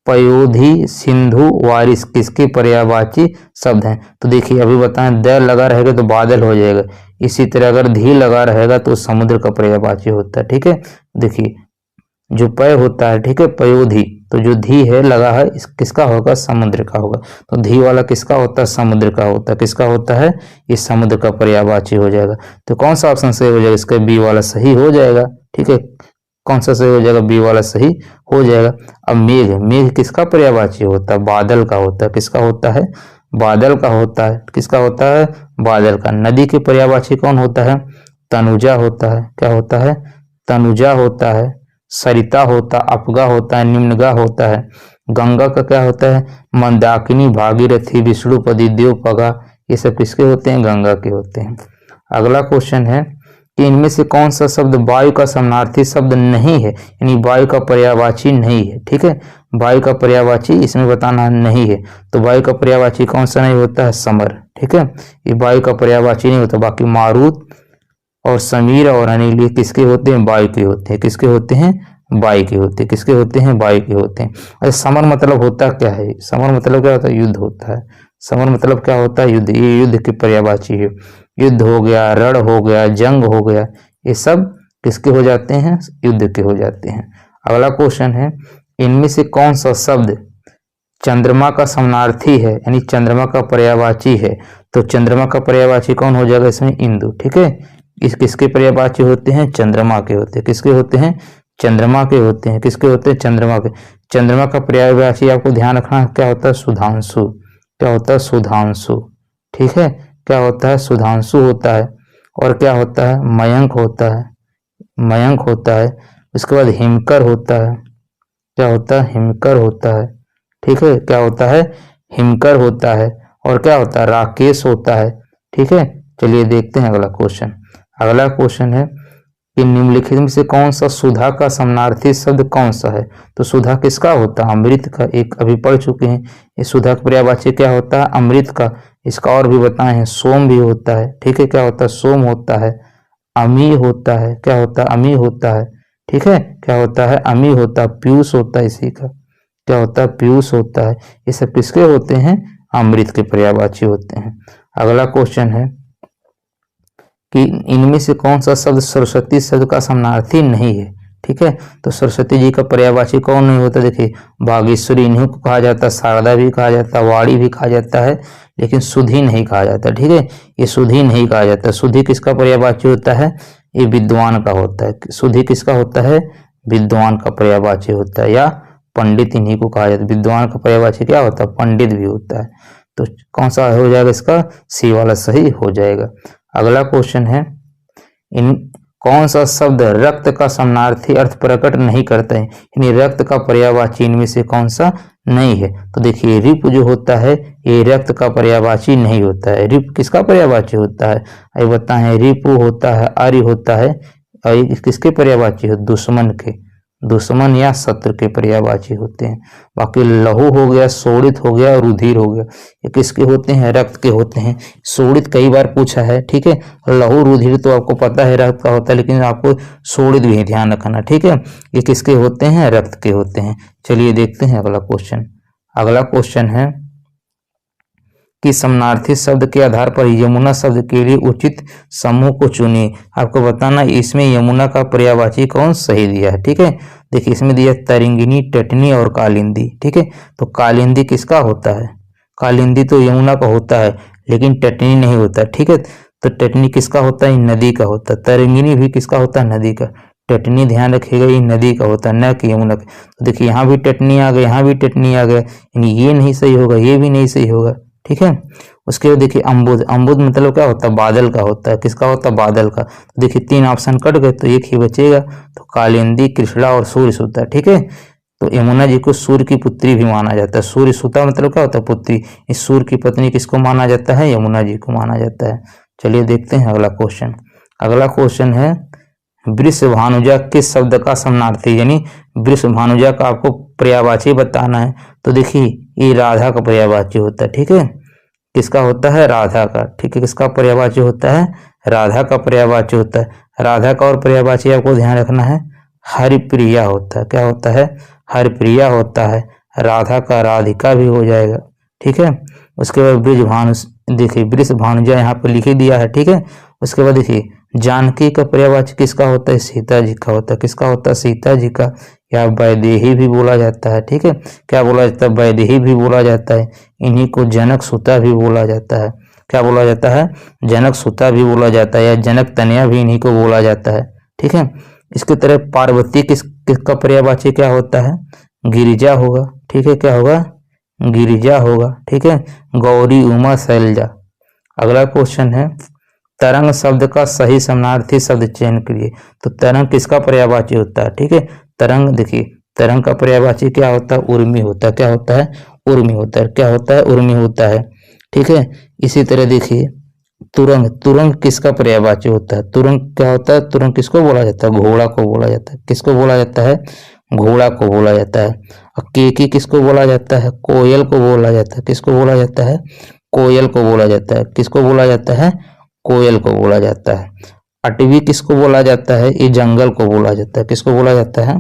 पयोधी, सिंधु, वारिस किसके पर्यायवाची शब्द हैं? तो देखिए अभी बताएं, द लगा रहेगा तो बादल हो जाएगा। इसी तरह अगर धी लगा रहेगा तो समुद्र का पर्यायवाची होता है, ठीक है। देखिए जो पय होता है, ठीक है, पयोधी, तो जो धी है लगा है, किसका होगा? समुद्र का होगा। तो धी वाला किसका होता है? समुद्र का होता है। किसका होता है? ये समुद्र का पर्यायवाची हो जाएगा। तो कौन सा ऑप्शन सही हो जाएगा? इसका बी वाला सही हो जाएगा, ठीक है। कौन सा सही हो जाएगा, बी वाला सही हो जाएगा। अब मेघ, मेघ किसका पर्यायवाची होता है, बादल का होता है। किसका होता है, बादल का होता है। किसका होता है, बादल का। नदी के पर्यायवाची कौन होता है, तनुजा होता है। क्या होता है, तनुजा होता है। सरिता होता, अपगा होता है, निम्नगा होता है। गंगा का क्या होता है, मंदाकिनी, भागीरथी, विष्णुपदी, देवपगा, ये सब किसके होते हैं, गंगा के होते हैं। अगला क्वेश्चन है कि इनमें से कौन सा शब्द वायु का समानार्थी शब्द नहीं है, यानी वायु का पर्यायवाची नहीं है। ठीक है, वायु का पर्यायवाची इसमें बताना नहीं है। तो वायु का पर्यायवाची कौन सा नहीं होता है, समर। ठीक है, ये वायु का पर्यायवाची नहीं होता। बाकी मारुत और समीर और अनिल ये किसके होते हैं, वायु के होते हैं। किसके होते हैं, वायु के होते हैं। किसके होते हैं, वायु के होते हैं। अरे समर मतलब होता क्या है, समर मतलब क्या होता है, युद्ध होता है। समर मतलब क्या होता है, युद्ध। ये युद्ध की पर्यायवाची है। युद्ध हो गया, रण हो गया, जंग हो गया, ये सब किसके हो जाते हैं, युद्ध के हो जाते हैं। अगला क्वेश्चन है, इनमें से कौन सा शब्द चंद्रमा का समानार्थी है, यानी चंद्रमा का पर्यायवाची है। तो चंद्रमा का पर्यायवाची कौन हो जाएगा इसमें, इंदु। ठीक है, इस किसके पर्यायवाची होते हैं, चंद्रमा के होते हैं। किसके होते हैं, चंद्रमा के होते हैं। किसके होते हैं, चंद्रमा के। चंद्रमा का पर्यायवाची आपको ध्यान रखना क्या होता है, सुधांशु। क्या होता है, सुधांशु। ठीक है, क्या होता है, सुधांशु होता है। और क्या होता है, मयंक होता है। मयंक होता है। उसके बाद हिमकर होता है। क्या होता है, हिमकर होता है। ठीक है, क्या होता है, हिमकर होता है। और क्या होता है, राकेश होता है। ठीक है, चलिए देखते हैं अगला क्वेश्चन। अगला क्वेश्चन है कि निम्नलिखित में से कौन सा सुधा का समानार्थी शब्द कौन सा है। तो सुधा किसका होता है, अमृत का। एक अभी पढ़ चुके हैं। ये सुधा का पर्यायवाची क्या होता है, अमृत का। इसका और भी बताए हैं, सोम भी होता है। ठीक है, क्या होता है, सोम होता है। अमी होता है। क्या होता है, अमी होता है। ठीक है, क्या होता है, अमी होता है। पीयूष होता है इसी का। क्या होता है, पीयूष होता है। ये सब किसके होते हैं, अमृत के पर्यायवाची होते हैं। अगला क्वेश्चन है कि इनमें से कौन सा शब्द सरस्वती शब्द का समानार्थी नहीं है। ठीक है, तो सरस्वती जी का पर्यायवाची कौन नहीं होता, देखिए बागेश्वरी इन्हीं को कहा जाता है, शारदा भी कहा जाता है, वाणी भी कहा जाता है, लेकिन सुधी नहीं कहा जाता। ठीक है, ये सुधी नहीं कहा जाता। सुधी किसका पर्यायवाची होता है, ये विद्वान का होता है। सुधी किसका होता है, विद्वान का पर्यायवाची होता है, या पंडित इन्हीं को कहा जाता है। विद्वान का पर्यायवाची क्या होता है, पंडित भी होता है। तो कौन सा हो जाएगा इसका, सी वाला सही हो जाएगा। अगला क्वेश्चन है, इन कौन सा शब्द रक्त का समानार्थी अर्थ प्रकट नहीं करता है, यानी रक्त का पर्यायवाची इनमें से कौन सा नहीं है। तो देखिए रिप जो होता है ये रक्त का पर्यायवाची नहीं होता है। रिप किसका पर्यायवाची होता है, ये बताएं, रिपु होता है, आर्य होता है, और ये किसके पर्यायवाची है, दुश्मन के। दुश्मन या शत्रु के पर्यायवाची होते हैं। बाकी लहू हो गया, शोणित हो गया, रुधिर हो गया, ये किसके होते हैं, रक्त के होते हैं। शोणित कई बार पूछा है। ठीक है, लहू रुधिर तो आपको पता है रक्त का होता है, लेकिन आपको शोणित भी ध्यान रखना। ठीक है, ये किसके होते हैं, रक्त के होते हैं। चलिए देखते हैं अगला क्वेश्चन। अगला क्वेश्चन है कि समानार्थी शब्द के आधार पर यमुना शब्द के लिए उचित समूह को चुनिए। आपको बताना इसमें यमुना का पर्यायवाची कौन सही दिया है। ठीक है, देखिए इसमें दिया तरिंगिनी, टटनी और कालिंदी। ठीक है, तो कालिंदी किसका होता है, कालिंदी तो यमुना का होता है, लेकिन टटनी नहीं होता। ठीक है, तो टटनी किसका होता है, नदी का होता है। तरिंगिनी भी किसका होता है, नदी का। टटनी ध्यान रखिएगा ये नदी का होता है, न कि यमुना का। तो देखिए यहाँ भी टटनी आ गया, यहाँ भी टटनी आ गया, यानी ये नहीं सही होगा, ये भी नहीं सही होगा। ठीक है, उसके बाद देखिए अम्बुद। अम्बुद मतलब क्या होता है, बादल का होता है। किसका होता है, बादल का। तो देखिए 3 ऑप्शन कट गए तो एक ही बचेगा, तो कालिंदी, कृष्णा और सूर्य सूता। ठीक है, तो यमुना जी को सूर्य की पुत्री भी माना जाता है। सूर्य सूता मतलब क्या होता है, पुत्री। इस सूर्य की पत्नी किसको माना जाता है, यमुना जी को माना जाता है। चलिए देखते हैं अगला क्वेश्चन। अगला क्वेश्चन है वृषभानुजा किस शब्द का समानार्थी, यानी वृषभानुजा का आपको पर्यायवाची बताना है। तो देखिए ये राधा का पर्यायवाची होता है। ठीक है, किसका होता है, राधा का। ठीक है, किसका पर्यायवाची होता है, राधा का पर्यायवाची होता है। राधा का और पर्यायवाची आपको ध्यान रखना है, हरिप्रिया होता है। क्या होता है, हरिप्रिया होता है। राधा का राधिका भी हो जाएगा। ठीक है, उसके बाद ब्रिजभानु, देखिए वृषभानुजा यहाँ पे लिख ही दिया है। ठीक है, उसके बाद देखिए जानकी का पर्यायवाची किसका होता है, सीता जी का होता है। किसका होता है, सीता जी का, या वैदेही भी बोला जाता है। ठीक है, क्या बोला जाता है, वैदेही भी बोला जाता है। इन्हीं को जनक सुता भी बोला जाता है। क्या बोला जाता है, जनक सुता भी बोला जाता है, या जनक तनया भी इन्हीं को बोला जाता है। ठीक है, इसकी तरह पार्वती किसका पर्यायवाची क्या होता है? गिरिजा होगा, ठीक है, क्या होगा? गिरिजा होगा, ठीक है। गौरी, उमा, शैलजा। अगला क्वेश्चन है तरंग शब्द का सही समानार्थी शब्द चयन करिए। तो तरंग किसका पर्यायवाची होता है? ठीक है, तरंग, देखिए तरंग का पर्यायवाची क्या होता है? उर्मी होता है। क्या होता है? उर्मी होता है। क्या होता है? उर्मी होता है, ठीक है। इसी तरह देखिए तुरंग, तुरंग किसका पर्यायवाची होता है? तुरंग क्या होता है? तुरंग किसको बोला जाता है? घोड़ा को बोला जाता है। किसको बोला जाता है? घोड़ा को बोला जाता है। और केकी किसको बोला जाता है? कोयल को बोला जाता है। किसको बोला जाता है? कोयल को बोला जाता है। किसको बोला जाता है? कोयल को बोला जाता है। अटवी किसको बोला जाता है? ये जंगल को बोला जाता है। किसको बोला जाता है?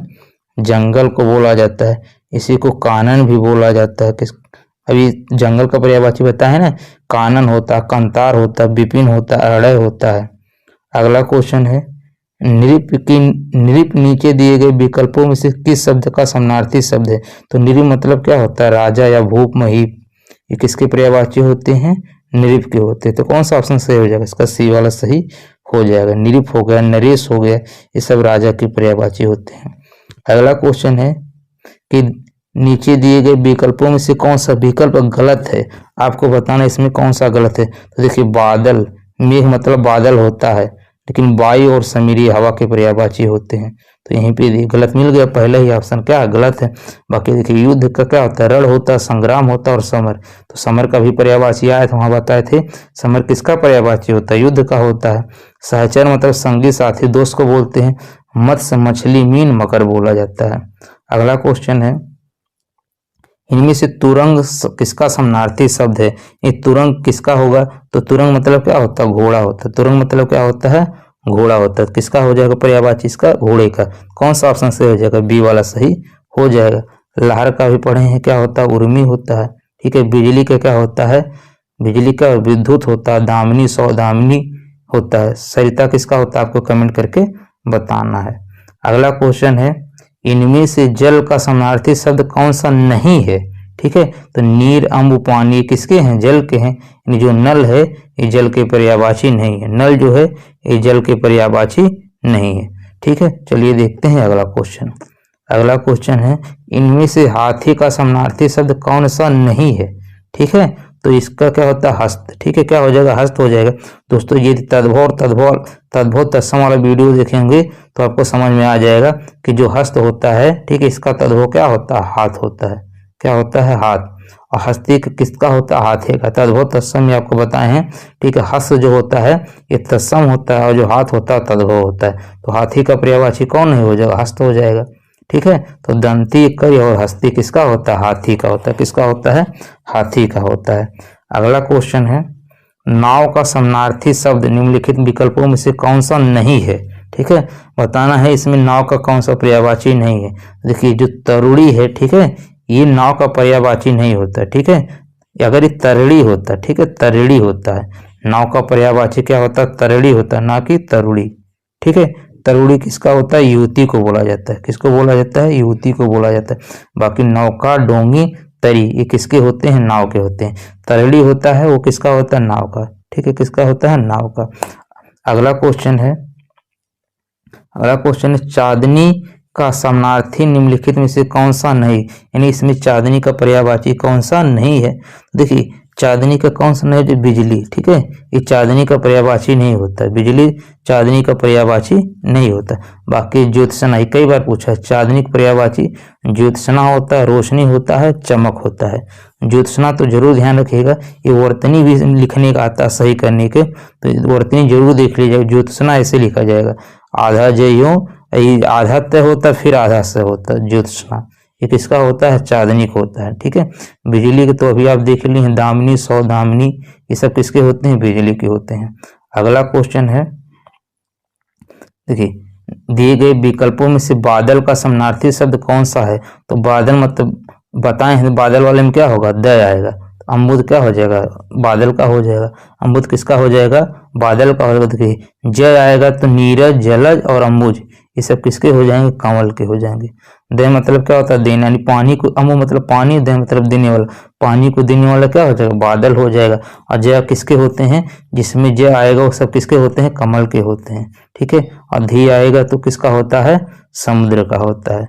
जंगल को बोला जाता है। इसी को कानन भी बोला जाता है। किस अभी जंगल का पर्यायवाची बताया है ना, कानन होता है, कंतार होता है, विपिन होता है, अड़य होता है। अगला क्वेश्चन है नृप नीचे दिए गए विकल्पों में से किस शब्द का समानार्थी शब्द है? तो नृप मतलब क्या होता है? राजा या भूप, महीप। ये किसके पर्यायवाची होते हैं? नृप के होते हैं। तो कौन सा ऑप्शन सही हो जाएगा? इसका सी वाला सही हो जाएगा। नृप हो गया, नरेश हो गया, ये सब राजा के पर्यायवाची होते हैं। अगला क्वेश्चन है कि नीचे दिए गए विकल्पों में से कौन सा विकल्प गलत है? आपको बताना इसमें कौन सा गलत है। तो देखिए बादल, मेघ मतलब बादल होता है, लेकिन वायु और समीरी हवा के पर्यायवाची होते हैं। तो यहीं पे गलत मिल गया, पहला ही ऑप्शन क्या है? गलत है। बाकी देखिए युद्ध का क्या होता है? रण होता है, संग्राम होता है और समर। तो समर का भी पर्यायवाची आया था, वहां बताए थे। समर किसका पर्यायवाची होता है? युद्ध का होता है। सहचर मतलब संगी, साथी, दोस्त को बोलते हैं। मत्स्य मछली, मीन, मकर बोला जाता है। अगला क्वेश्चन है इनमें से तुरंग किसका समानार्थी शब्द है? ये तुरंग किसका होगा? तो तुरंग मतलब क्या होता है? घोड़ा होता है। तुरंग मतलब क्या होता है? घोड़ा होता है। किसका हो जाएगा पर्यायवाची? इसका, घोड़े का। कौन सा ऑप्शन सही हो जाएगा? बी वाला सही हो जाएगा। लहर का भी पढ़े हैं, क्या होता है? उर्मी होता है, ठीक है। बिजली का क्या होता है? बिजली का विद्युत होता है। दामिनी, सौदामिनी होता है। सरिता किसका होता है? आपको कमेंट करके बताना है। अगला क्वेश्चन है इनमें से जल का समानार्थी शब्द कौन सा नहीं है? ठीक है, तो नीर, अम्ब, पानी किसके हैं? जल के हैं। यानी जो नल है ये जल के पर्यायवाची नहीं है। नल जो है ये जल के पर्यायवाची नहीं है, ठीक है। चलिए देखते हैं अगला क्वेश्चन। अगला क्वेश्चन है इनमें से हाथी का समानार्थी शब्द कौन सा नहीं है? ठीक है, तो इसका क्या होता है? हस्त, ठीक है। क्या हो जाएगा? हस्त हो जाएगा। दोस्तों ये तद्भव तत्सम वाला वीडियो देखेंगे तो आपको समझ में आ जाएगा कि जो हस्त होता है, ठीक है, इसका तद्भव क्या होता है? हाथ होता है। क्या होता है? हाथ। और हस्ती किसका होता है? हाथी का। तद्भव तत्सम में आपको बताए हैं, ठीक है। हस्त जो होता है ये तत्सम होता है और जो हाथ होता है तद्भव होता है। तो हाथी का पर्यायवाची कौन नहीं हो जाएगा? हस्त हो जाएगा, ठीक है। तो दंती, कई और हस्ती किसका होता है? हाथी का होता है। किसका होता है? हाथी का होता है। अगला क्वेश्चन है नाव का समानार्थी शब्द निम्नलिखित विकल्पों में से कौन सा नहीं है? ठीक है, बताना है इसमें नाव का कौन सा पर्यायवाची नहीं है। देखिए जो तरुड़ी है, ठीक है, ये नाव का पर्यायवाची नहीं होता, ठीक है। अगर ये तरड़ी होता, ठीक है, तरड़ी होता है। नाव का पर्यायवाची क्या होता है? तरड़ी होता है, ना कि तरुड़ी, ठीक है। तरुड़ी किसका होता है? युवती को बोला जाता है। किसको बोला जाता है? युवती को बोला जाता है। बाकी नौका, डोंगी, तरी ये किसके होते हैं? नाव के होते हैं। तरड़ी होता है वो किसका होता है? नाव का, ठीक है। किसका होता है? नाव का। अगला क्वेश्चन है चांदनी का समानार्थी निम्नलिखित में से कौन सा नहीं? यानी इसमें चांदनी का पर्यायवाची कौन सा नहीं है? देखिए चांदनी का कौन सा नहीं? जो बिजली, ठीक है, ये चांदनी का पर्यायवाची नहीं होता। बिजली चांदनी का पर्यायवाची नहीं होता। बाकी ज्योत्सना, कई बार पूछा है, चांदनी का पर्यायवाची ज्योत्सना होता है, रोशनी होता है, चमक होता है। ज्योत्सना तो जरूर ध्यान रखिएगा, ये वर्तनी भी लिखने का आता है सही करने के, तो वर्तनी जरूर देख लीजिएगा। ज्योत्सना ऐसे लिखा जाएगा, आधा जयो, आधा तय होता है फिर आधा से होता है। ज्योत्सना ये किसका होता है? चांदनी को होता है, ठीक है। बिजली के तो अभी आप देख ली हैं, दामिनी, सौदामिनी ये सब किसके होते हैं? बिजली के होते हैं। अगला क्वेश्चन है देखिए दिए गए विकल्पों में से बादल का समानार्थी शब्द कौन सा है? तो बादल मतलब बताए हैं, बादल वाले में क्या होगा? द आएगा। अम्बुद क्या हो जाएगा? बादल का हो जाएगा। अम्बुद किसका हो जाएगा? बादल का हो जाएगा। देखिए जय आएगा तो नीरज, जलज और अम्बुज ये सब किसके हो जाएंगे, कमल के हो जाएंगे। दे मतलब क्या होता है, देना, यानी पानी को, अमो मतलब पानी, दे मतलब देने वाला, पानी को देने वाला क्या हो जाएगा, बादल हो जाएगा। और जय किसके होते हैं, जिसमें जय आएगा वो सब किसके होते हैं, कमल के होते हैं। ठीक है, और धी आएगा तो किसका होता है, समुद्र का होता है।